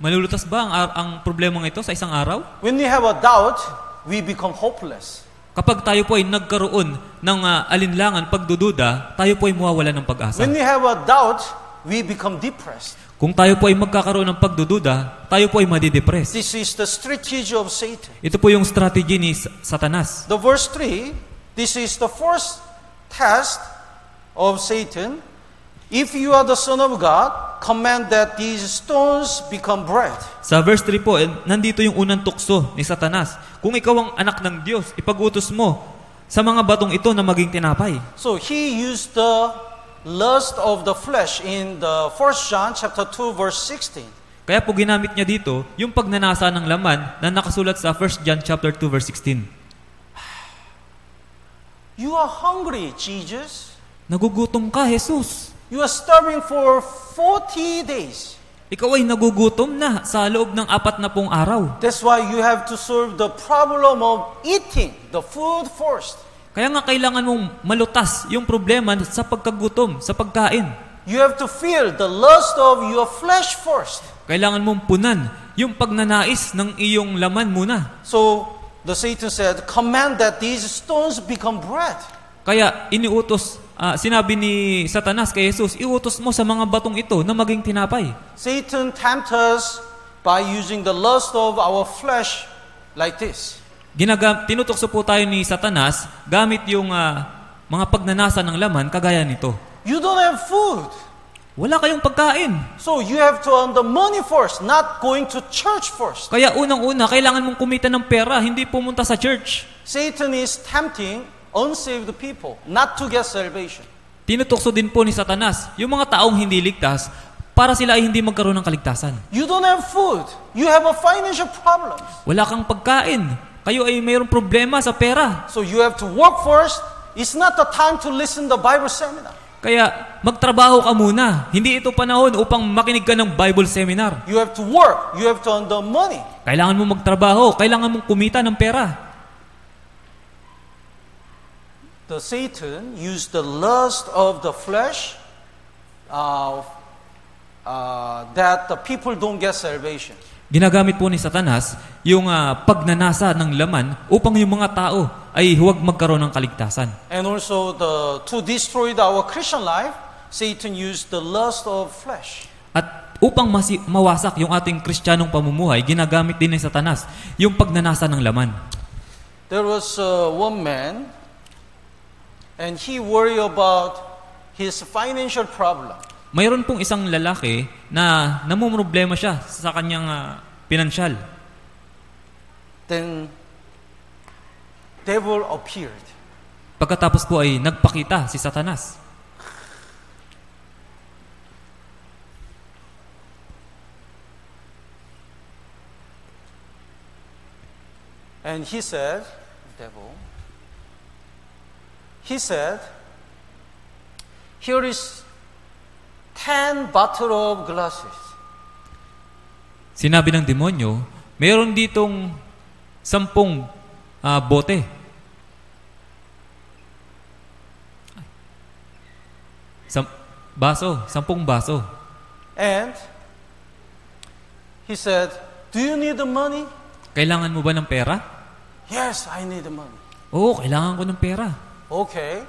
Malulutas ba ang problemang ito sa isang araw? When we have a doubt, we become hopeless. Kapag tayo po ay nagkaroon ng alinlangan, pagdududa, tayo po ay mawawala ng pag-asa. When we have a doubt, we become depressed. Kung tayo po ay magkakaroon ng pagdududa, tayo po ay madidepress. This is the strategy of Satan. Ito po yung strategy ni Satanas. The verse 3, this is the first test of Satan. If you are the Son of God, command that these stones become bread. Sa verse 3 po, nandito yung unang tukso ni Satanas. Kung ikaw ang anak ng Diyos, ipag-utos mo sa mga batong ito na maging tinapay. So he used the lust of the flesh in the 1 John chapter 2 verse 16. Kaya po ginamit niya dito yung pagnanasa ng laman na nakasulat sa 1 John chapter 2 verse 16. You are hungry, Jesus. Nagugutom ka, Jesus. You are starving for 40 days. Ikaw ay nagugutom na sa loob ng 40 araw. That's why you have to solve the problem of eating the food first. Kaya nga kailangan mong malutas yung problema sa pagkagutom, sa pagkain. You have to feel the lust of your flesh first. Kailangan mong punan yung pagnanais ng iyong laman muna. So, the Satan said, command that these stones become bread. Kaya sinabi ni Satanas kay Jesus, iutos mo sa mga batong ito na maging tinapay. Satan tempts us by using the lust of our flesh like this. Tinutokso po tayo ni Satanas gamit yung mga pagnanasa ng laman kagaya nito. You don't have food. Wala kayong pagkain. So you have to earn the money first, not going to church first. Kaya unang-una, kailangan mong kumita ng pera, hindi pumunta sa church. Satan is tempting unsaved people not to get salvation. Tinutokso din po ni Satanas yung mga taong hindi ligtas para sila ay hindi magkaroon ng kaligtasan. You don't have food. You have a financial problem. Wala kang pagkain. Kayo ay mayroong problema sa pera. So you have to work first. It's not the time to listen to the Bible seminar. Kaya magtrabaho ka muna. Hindi ito panahon upang makinig ka ng Bible seminar. You have to work. You have to earn the money. Kailangan mo magtrabaho. Kailangan mong kumita ng pera. The Satan used the lust of the flesh that the people don't get salvation. Ginagamit po ni Satanas yung pagnanasa ng laman upang yung mga tao ay huwag magkaroon ng kaligtasan. And also to destroy our Christian life, Satan used the lust of flesh. At upang mawasak yung ating kristyanong pamumuhay, ginagamit din ni Satanas yung pagnanasa ng laman. There was one man, and he worried about his financial problem. Mayroon pong isang lalaki na namumroblema siya sa kanyang pinansyal. Then devil appeared. Pagkatapos po ay nagpakita si Satanas. And he said, here is 10 bottle of glasses. Sinabi ng demonyo, meron ditong 10 bote. 10 baso. And he said, do you need the money? Kailangan mo ba ng pera? Yes, I need the money. Oo, kailangan ko ng pera. Okay.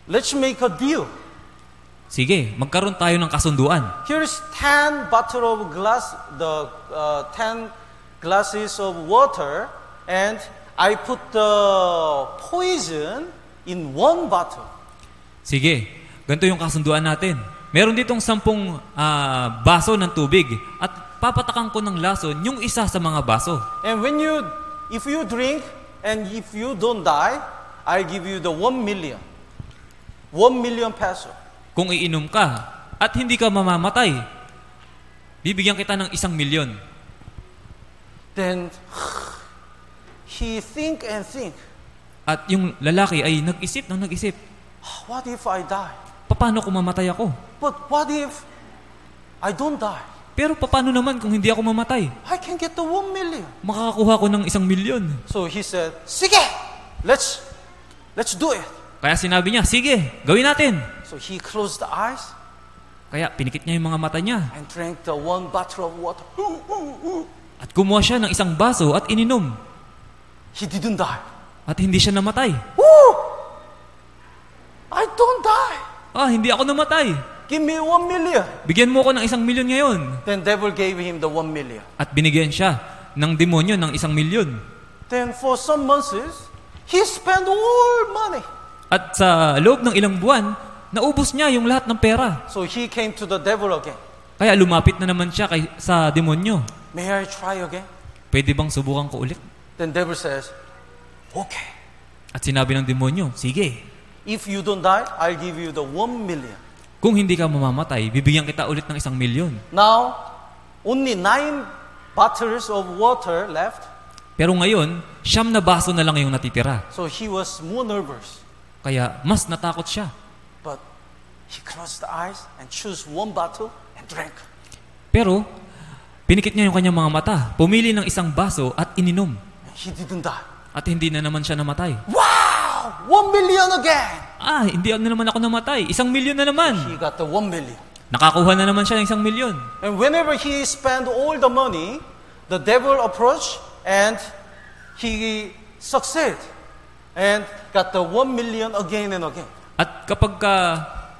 Let's make a deal. Sige, magkaroon tayo ng kasunduan. Here's 10 bottle of glass, 10 glasses of water, and I put the poison in 1 bottle. Sige, ganito yung kasunduan natin. Meron ditong 10 baso ng tubig at papatakan ko ng lason yung isa sa mga baso. And if you drink and if you don't die, I give you the 1 million. 1 million peso. Kung iinom ka at hindi ka mamamatay, bibigyan kita ng 1 milyon. Then he think and think. At yung lalaki ay nag-isip. What if I die? Paano kung mamatay ako? But what if I don't die? Pero paano naman kung hindi ako mamatay? I can get the 1 million. Makakakuha ko ng 1 milyon. So he said, sige, let's do it. Kaya sinabi niya, sige, gawin natin. So he closed the eyes Kaya pinikit niya yung mga mata niya. and drank the 1 bottle of water. At kumuha siya ng 1 baso at ininom. He didn't die. At hindi siya namatay. Woo! I don't die. Hindi ako namatay. Give me 1 million. Bigyan mo ko ng 1 milyon ngayon. Then devil gave him the 1 million. At binigyan siya ng demonyo ng 1 milyon. Then for some months, he spent all money. At sa loob ng ilang buwan, naubos niya yung lahat ng pera. So he came to the devil again. Kaya lumapit na naman siya sa demonyo. May I try again? Pwede bang subukan ko ulit? Then devil says, okay. At sinabi ng demonyo, sige. If you don't die, I'll give you the 1 million. Kung hindi ka mamamatay, bibigyan kita ulit ng 1 milyon. Now, only 9 bottles of water left. Pero ngayon, 9 na baso na lang yung natitira. So he was more nervous. Kaya mas natakot siya. But he closed the eyes and chose 1 bottle and drank. Pero, pinikit niya yung kanyang mga mata, pumili ng 1 baso at ininom. And he didn't die. At hindi na naman siya namatay. Wow! 1 million again! Hindi na naman ako namatay. 1 milyon na naman. He got the 1 million. Nakakuha na naman siya ng 1 milyon. And whenever he spent all the money, the devil approached and he succeeded and got the 1 million again and again. At kapag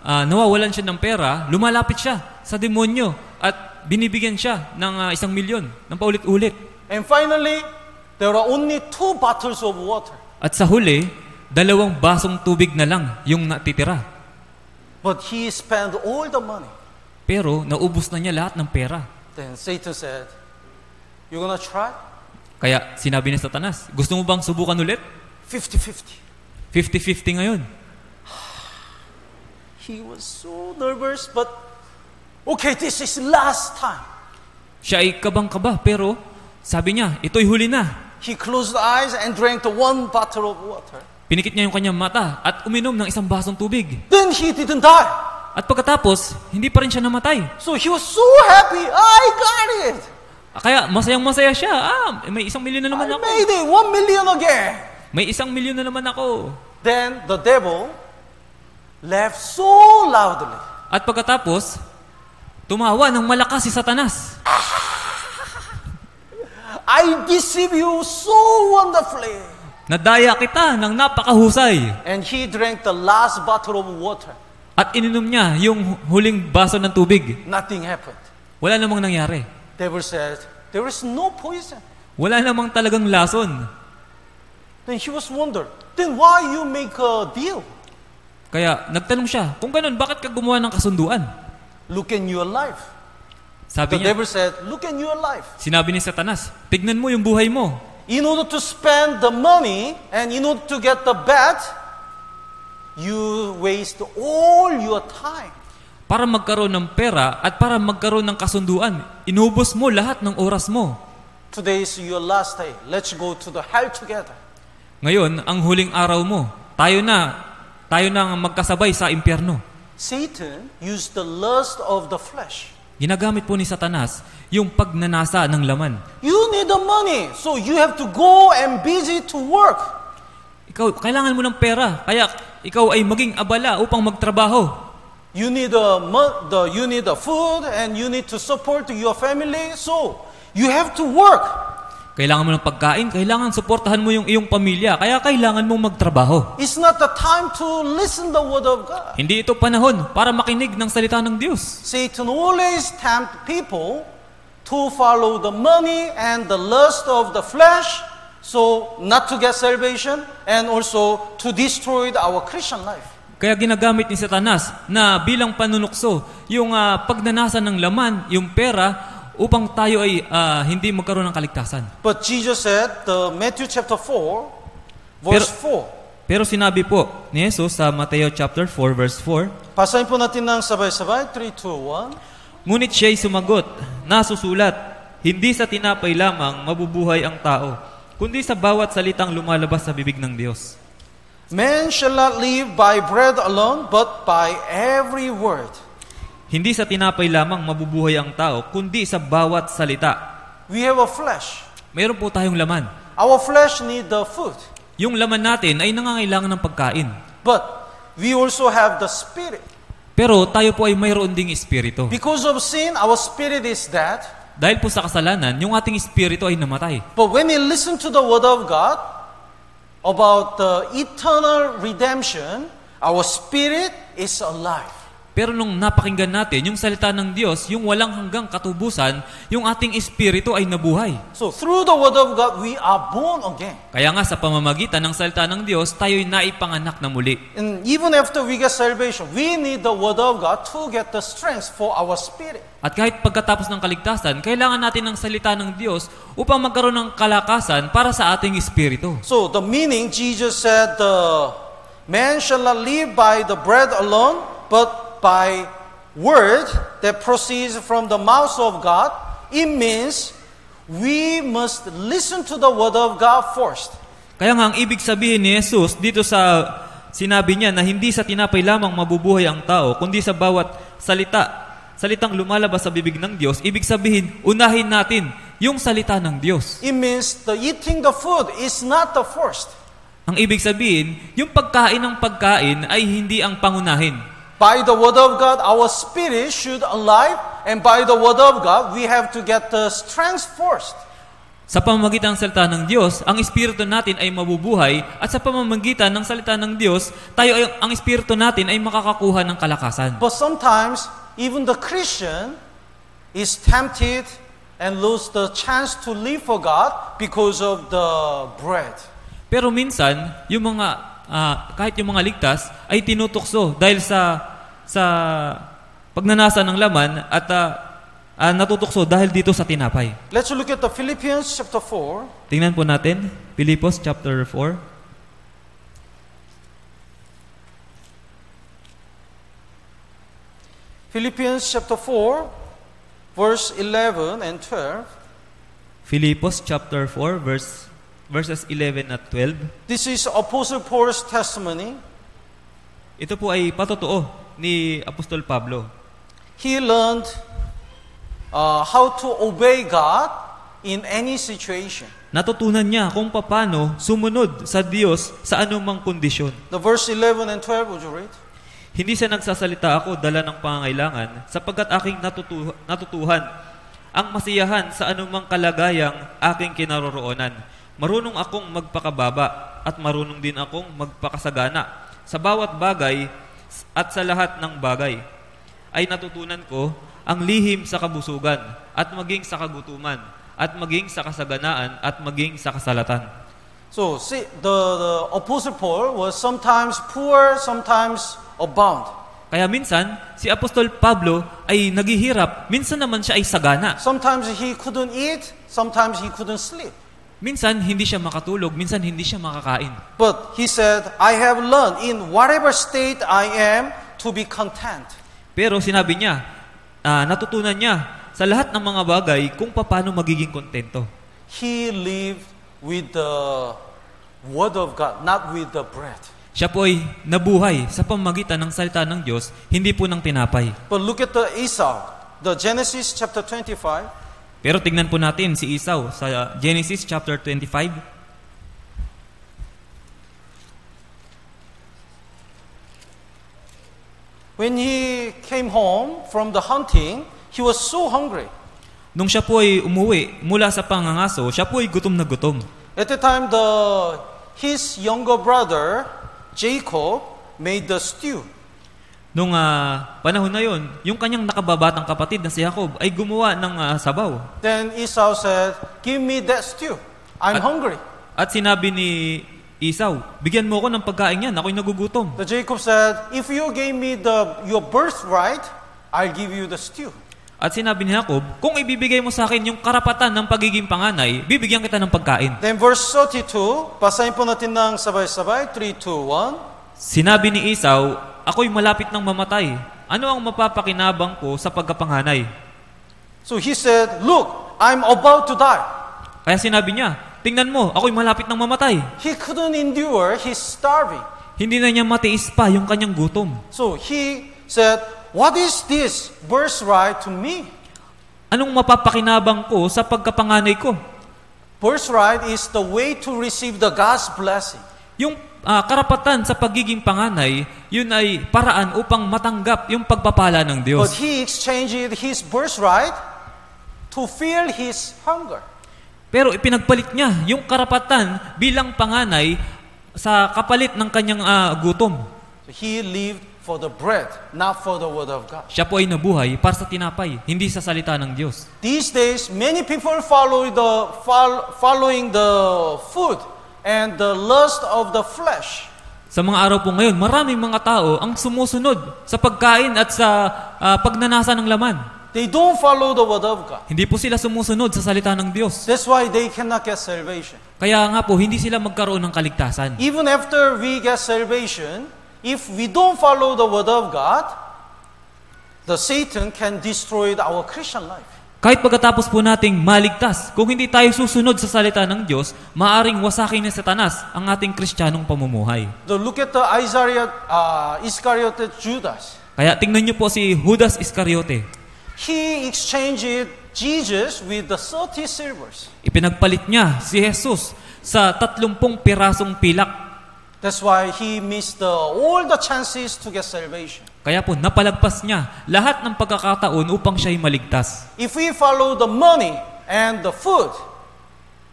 nawawalan siya ng pera, lumalapit siya sa demonyo at binibigyan siya ng 1 milyon ng paulit-ulit. And finally, there are only 2 bottles of water. At sa huli, 2 basong tubig na lang yung natitira. But he spent all the money. Pero naubos na niya lahat ng pera. Then Satan said, you gonna try? Kaya sinabi ni Satanas, gusto mo bang subukan ulit? 50-50. 50-50 ngayon. He was so nervous, but okay, this is last time. Siya ay kabang-kaba, pero sabi niya, ito'y huli na. He closed the eyes and drank the 1 bottle of water. Pinikit niya yung kanyang mata at uminom ng 1 basong tubig. Then he didn't die. At pagkatapos, hindi pa rin siya namatay. So he was so happy. I got it. Kaya masayang-masaya siya. May 1 milyon na naman I ako. made it. 1 million again. May 1 milyon na naman ako. Then the devil laughed so loudly. At pagkatapos, Tumawa ng malakas si Satanas. I deceive you so wonderfully. Nadaya kita ng napakahusay. And he drank the last bottle of water. At ininom niya yung huling baso ng tubig. Nothing happened. Wala namang nangyari. Devil said, there is no poison. Wala namang talagang lason. Then he was wondered, then why you make a deal? Kaya nagtanong siya, kung ganun, bakit ka gumawa ng kasunduan? Look in your life. Sabi The niya, devil said, look in your life. sinabi ni Satanas, tignan mo yung buhay mo. In order to spend the money and in order to get the bed, you waste all your time. Para magkaroon ng pera at para magkaroon ng kasunduan, inubos mo lahat ng oras mo. Today is your last day. Let's go to the hell together. Ngayon, ang huling araw mo, tayo na ang magkasabay sa impyerno. Satan used the lust of the flesh. Ginagamit po ni Satanas yung pagnanasa ng laman. You need the money, so you have to go and busy to work. Ikaw, kailangan mo ng pera, kaya ikaw ay maging abala upang magtrabaho. You need the food and you need to support your family, so you have to work. Kailangan mo ng pagkain, kailangan suportahan mo yung iyong pamilya, kaya kailangan mong magtrabaho. It's not the time to listen the word of God. Hindi ito panahon para makinig ng salita ng Diyos. Satan always tempt people to follow the money and the lust of the flesh, so not to get salvation and also to destroy our Christian life. Kaya ginagamit ni Satanas na bilang panunukso yung pagnanasa ng laman, yung pera, upang tayo ay hindi magkaroon ng kaligtasan. But Jesus said, Matthew chapter 4, verse 4. Pero sinabi po ni Jesus sa Mateo chapter 4, verse 4, Basahin po natin ng sabay-sabay, 3, 2, 1. ngunit siya'y sumagot, nasusulat, hindi sa tinapay lamang mabubuhay ang tao, kundi sa bawat salitang lumalabas sa bibig ng Diyos. Man shall not live by bread alone, but by every word. Hindi sa tinapay lamang mabubuhay ang tao, kundi sa bawat salita. We have a flesh. Mayroon po tayong laman. Our flesh need the food. Yung laman natin ay nangangailangan ng pagkain. But we also have the spirit. Pero tayo po ay mayroon ding espiritu. Because of sin, our spirit is dead. Dahil po sa kasalanan, yung ating espiritu ay namatay. But when we listen to the word of God about the eternal redemption, our spirit is alive. Pero nung napakinggan natin yung salita ng Diyos, yung walang hanggang katubusan, yung ating espiritu ay nabuhay. So through the word of God, we are born again. Kaya nga sa pamamagitan ng salita ng Diyos, tayo'y naipanganak na muli. And even after we get salvation, we need the word of God to get the strength for our spirit. At kahit pagkatapos ng kaligtasan, kailangan natin ng salita ng Diyos upang magkaroon ng kalakasan para sa ating espiritu. So the meaning, Jesus said, man shall not live by the bread alone, but by word that proceeds from the mouth of God. It means we must listen to the word of God first. Kaya nga ang ibig sabihin ni Jesus dito sa sinabi niya na hindi sa tinapay lamang mabubuhay ang tao, kundi sa bawat salitang lumalabas sa bibig ng Diyos, ibig sabihin, unahin natin yung salita ng Diyos. It means the eating the food is not the first. Ang ibig sabihin, yung pagkain ng pagkain ay hindi ang pangunahin. By the word of God, our spirit should alive, and by the word of God, we have to get the strength first. Sa pamamagitan ng salita ng Diyos, ang espiritu natin ay mabubuhay, at sa pamamagitan ng salita ng Diyos, ang espiritu natin ay makakakuha ng kalakasan. But sometimes, even the Christian is tempted and lose the chance to live for God because of the bread. Pero minsan, yung mga kahit yung mga ligtas ay tinutukso dahil sa pagnanasa ng laman at natutukso dahil dito sa tinapay. Let's look at the Philippians chapter 4. Tingnan po natin, Filipos chapter 4. Philippians chapter 4, verse 11 and 12. Filipos chapter 4, verses 11 at 12. This is Apostle Paul's testimony. Ito po ay patotoo ni Apostol Pablo. He learned how to obey God in any situation. Natutunan niya kung paano sumunod sa Diyos sa anumang kondisyon. The verse 11 and 12, would you read? Hindi sa nagsasalita ako dala ng pangangailangan, sapagkat aking natutuhan ang masiyahan sa anumang kalagayang aking kinaroroonan. Marunong akong magpakababa at marunong din akong magpakasagana. Sa bawat bagay at sa lahat ng bagay ay natutunan ko ang lihim sa kabusugan at maging sa kagutuman at maging sa kasaganaan at maging sa kasalatan. So, see, the Apostle Paul was sometimes poor, sometimes abound. Kaya minsan, si Apostol Pablo ay naghihirap, minsan naman siya ay sagana. Sometimes he couldn't eat, sometimes he couldn't sleep. Minsan, hindi siya makatulog, minsan hindi siya makakain. But he said, I have learned in whatever state I am to be content. Pero sinabi niya, natutunan niya sa lahat ng mga bagay kung paano magiging kontento. He lived with the Word of God, not with the bread. Siya po ay nabuhay sa pamamagitan ng salita ng Diyos, hindi po ng tinapay. But look at the Esau, the Genesis chapter 25. Pero tignan po natin si Esau sa Genesis chapter 25. When he came home from the hunting, he was so hungry. Nung siya po ay umuwi mula sa pangangaso, siya po ay gutom na gutom. At the time, his younger brother, Jacob, made the stew. Nung panahon na yon, yung kanyang nakababatang kapatid na si Jacob ay gumawa ng sabaw. Then Esau said, give me that stew. I'm hungry. At sinabi ni Esau, bigyan mo ako ng pagkain yan, ako'y nagugutom. The Jacob said, if you gave me your birthright, I'll give you the stew. At sinabi ni Jacob, kung ibibigay mo sa akin yung karapatan ng pagiging panganay, bibigyan kita ng pagkain. Then verse 32, basahin po natin ng sabay-sabay, 3, 2, 1. Sinabi ni Esau, ako'y malapit ng mamatay. Ano ang mapapakinabang ko sa pagkapanganay? So he said, look, I'm about to die. Kaya sinabi niya, tingnan mo, ako'y malapit ng mamatay. He couldn't endure, he's starving. Hindi na niya matiis pa yung kanyang gutom. So he said, what is this birthright to me? Anong mapapakinabang ko sa pagkapanganay ko? Birthright is the way to receive the God's blessing. Yung karapatan sa pagiging panganay, yun ay paraan upang matanggap yung pagpapala ng But Diyos. he exchanged his birthright to fill his hunger. Pero ipinagpalit niya yung karapatan bilang panganay sa kapalit ng kanyang gutom. So he lived for the bread, not for the word of God. Siya po ay nabuhay para sa tinapay, hindi sa salita ng Diyos. These days, many people following the food and the lust of the flesh. Sa mga araw po ngayon, maraming mga tao ang sumusunod sa pagkain at sa pagnanasa ng laman. They don't follow the word of God. Hindi po sila sumusunod sa salita ng Diyos. That's why they cannot get salvation. Kaya nga po, hindi sila magkaroon ng kaligtasan. Even after we get salvation, if we don't follow the word of God, the Satan can destroy our Christian life. Kahit pagkatapos po nating maligtas, kung hindi tayo susunod sa salita ng Diyos, maaring wasakin ni Satanas ang ating kristyanong pamumuhay. Look at the Iscariot Judas. Kaya tingnan niyo po si Judas Iscariote. He exchanged Jesus with the 30 silvers. Ipinagpalit niya si Jesus sa 30 pirasong pilak. That's why he missed all the chances to get salvation. Kaya po napalagpas niya lahat ng pagkakataon upang siya'y maligtas. If we follow the money and the food,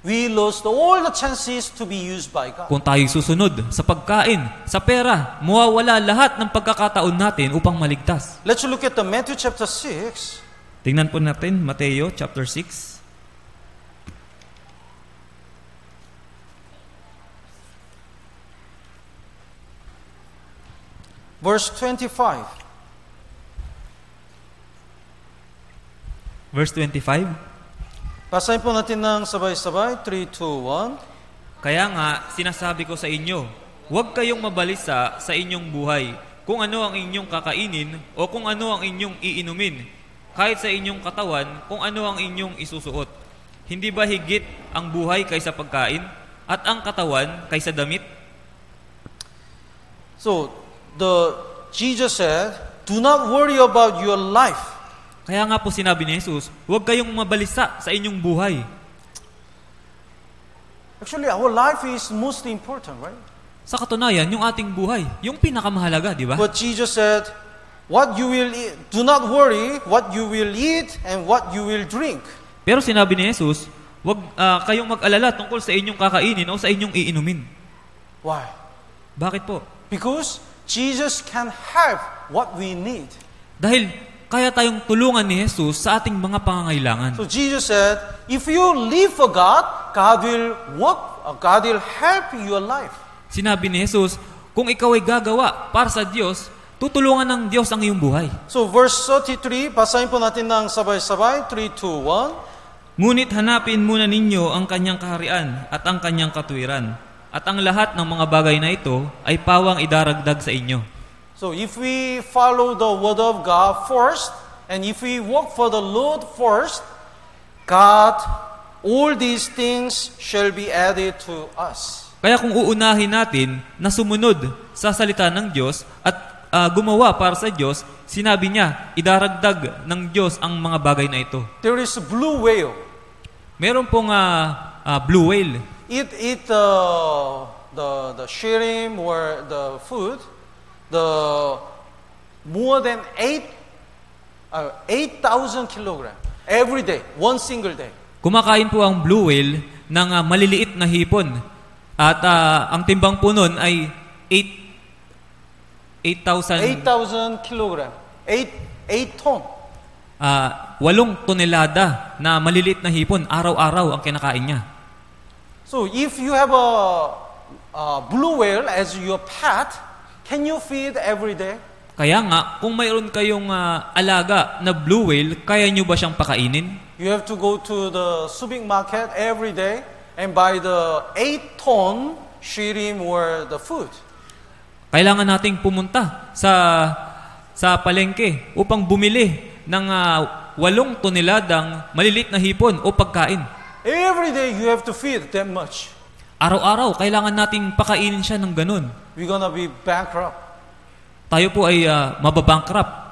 we lost all the chances to be used by God. Kung tayo susunod sa pagkain, sa pera, mawawala lahat ng pagkakataon natin upang maligtas. Let's look at the Matthew chapter 6. Tingnan po natin Mateo chapter 6. Verse 25. Verse 25. Basahin po natin ng sabay-sabay. 3, 2, 1. Kaya nga, sinasabi ko sa inyo, huwag kayong mabalisa sa inyong buhay kung ano ang inyong kakainin o kung ano ang inyong iinumin, kahit sa inyong katawan kung ano ang inyong isusuot. Hindi ba higit ang buhay kaysa pagkain at ang katawan kaysa damit? So, Jesus said, do not worry about your life. Kaya nga po sinabi ni Jesus, huwag kayong mabalisa sa inyong buhay. Actually, our life is most important, right? Sa katunayan, yung ating buhay, yung pinakamahalaga, di ba? But Jesus said, what you will eat, do not worry what you will eat and what you will drink. Pero sinabi ni Jesus, wag kayong mag-alala tungkol sa inyong kakainin o sa inyong iinumin. Why? Bakit po? Because Jesus can have what we need. Dahil kaya tayong tulungan ni Jesus sa ating mga pangangailangan. So Jesus said, if you live for God, God will work, God will help your life. Sinabi ni Jesus, kung ikaw ay gagawa para sa Diyos, tutulungan ng Diyos ang iyong buhay. So verse 33, basahin po natin ng sabay-sabay, 3, 2, 1. Ngunit hanapin muna ninyo ang kanyang kaharian at ang kanyang katuwiran, at ang lahat ng mga bagay na ito ay pawang idaragdag sa inyo. So if we follow the word of God first, and if we work for the Lord first, God, all these things shall be added to us. Kaya kung uunahin natin na sumunod sa salita ng Diyos at gumawa para sa Diyos, sinabi niya, idaragdag ng Diyos ang mga bagay na ito. There is a blue whale. Meron pong blue whale. It eat the shrimp or the food, the more than 8,000 kilogram every day, one single day. Kumakain po ang blue whale ng maliliit na hipon. At ang timbang po nun ay 8,000 kilogram. 8 ton. 8 tonelada na maliliit na hipon, araw-araw ang kinakain niya. So if you have a blue whale as your pet, can you feed every day? Kaya nga, kung mayroon kayong alaga na blue whale, kaya nyo ba siyang pakainin? You have to go to the Subic market every day and buy the 8-ton shrimp or the food. Kailangan nating pumunta sa palengke upang bumili ng 8 toneladang maliliit na hipon o pagkain. Every day you have to feed that much. Araw-araw, kailangan nating pakainin siya ng ganun. We're gonna be bankrupt. Tayo po ay mababankrupt.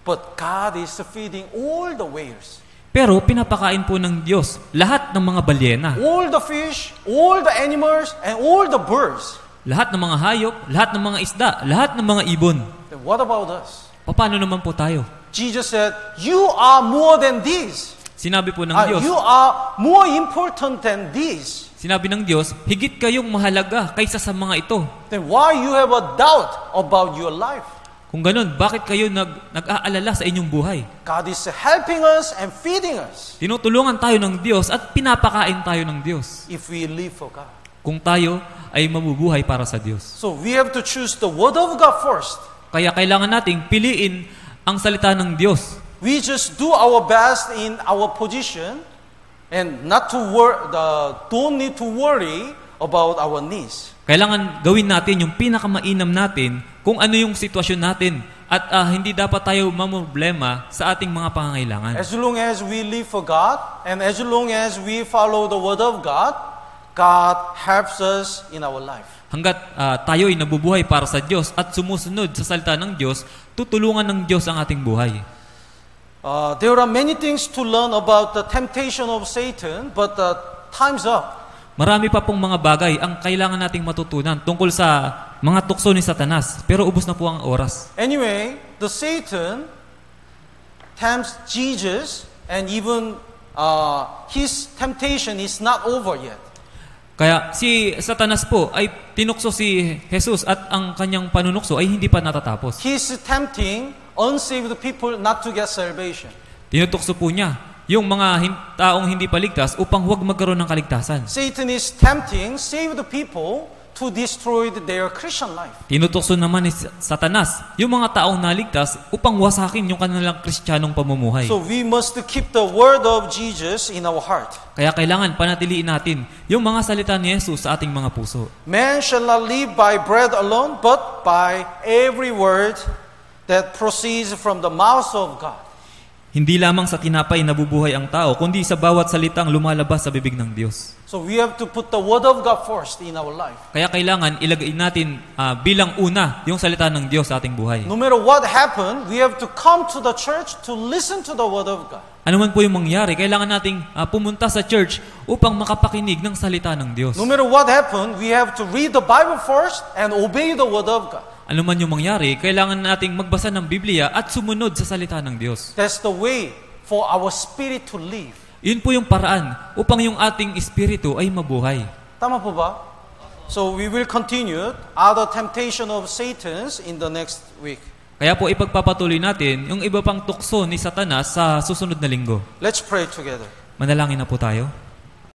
But God is feeding all the whales. Pero pinapakain po ng Diyos lahat ng mga balyena. All the fish, all the animals, and all the birds. Lahat ng mga hayop, lahat ng mga isda, lahat ng mga ibon. Then what about us? Paano naman po tayo? Jesus said, you are more than these. Sinabi po ng Diyos, You are more important than these. sinabi ng Diyos, higit kayong mahalaga kaysa sa mga ito. Then why you have a doubt about your life? Kung ganun, bakit kayo nag-aalala sa inyong buhay? God is helping us and feeding us Tinutulungan tayo ng Diyos at pinapakain tayo ng Diyos if we live for God. kung tayo ay mamubuhay para sa Diyos. So we have to choose the word of God first. Kaya kailangan nating piliin ang salita ng Diyos. We just do our best in our position and don't need to worry about our needs. Kailangan gawin natin yung pinakamainam natin kung ano yung sitwasyon natin at hindi dapat tayo mamroblema sa ating mga pangangailangan. As long as we live for God and as long as we follow the word of God, God helps us in our life. Hanggat tayo ay nabubuhay para sa Diyos at sumusunod sa salita ng Diyos, tutulungan ng Diyos ang ating buhay. There are many things to learn about the temptation of Satan, but time's up. Marami pa pong mga bagay ang kailangan nating matutunan tungkol sa mga tukso ni Satanas. Pero ubos na po ang oras. Anyway, the Satan tempts Jesus, and even his temptation is not over yet. Kaya si Satanas po ay tinukso si Jesus at ang kanyang panunukso ay hindi pa natatapos. He's tempting unsaved people not to get salvation. Tinutukso po niya yung mga taong hindi paligtas upang huwag magkaroon ng kaligtasan. Satan is tempting saved people to destroy their Christian life. Tinutukso naman ni Satanas yung mga taong naligtas upang wasakin yung kanilang kristyanong pamumuhay. So we must keep the word of Jesus in our heart. Kaya kailangan panatiliin natin yung mga salita ni Jesus sa ating mga puso. Man shall not live by bread alone, but by every word that proceeds from the mouth of God. Hindi lamang sa tinapay nabubuhay ang tao, kundi sa bawat salitang lumalabas sa bibig ng Diyos. So we have to put the Word of God first in our life. Kaya kailangan ilagay natin bilang una yung salita ng Diyos sa ating buhay. No matter what happened, we have to come to the church to listen to the Word of God. Ano man po yung mangyari, kailangan nating pumunta sa church upang makapakinig ng salita ng Diyos. No matter what happened, we have to read the Bible first and obey the Word of God. Ano man yung mangyari, kailangan nating magbasa ng Biblia at sumunod sa salita ng Diyos. That's the way for our spirit to live. Yun po yung paraan upang yung ating espiritu ay mabuhay. Tama po ba? So we will continue other temptation of Satan's in the next week. Kaya po ipagpapatuloy natin yung iba pang tukso ni Satanas sa susunod na linggo. Let's pray together. Manalangin na po tayo.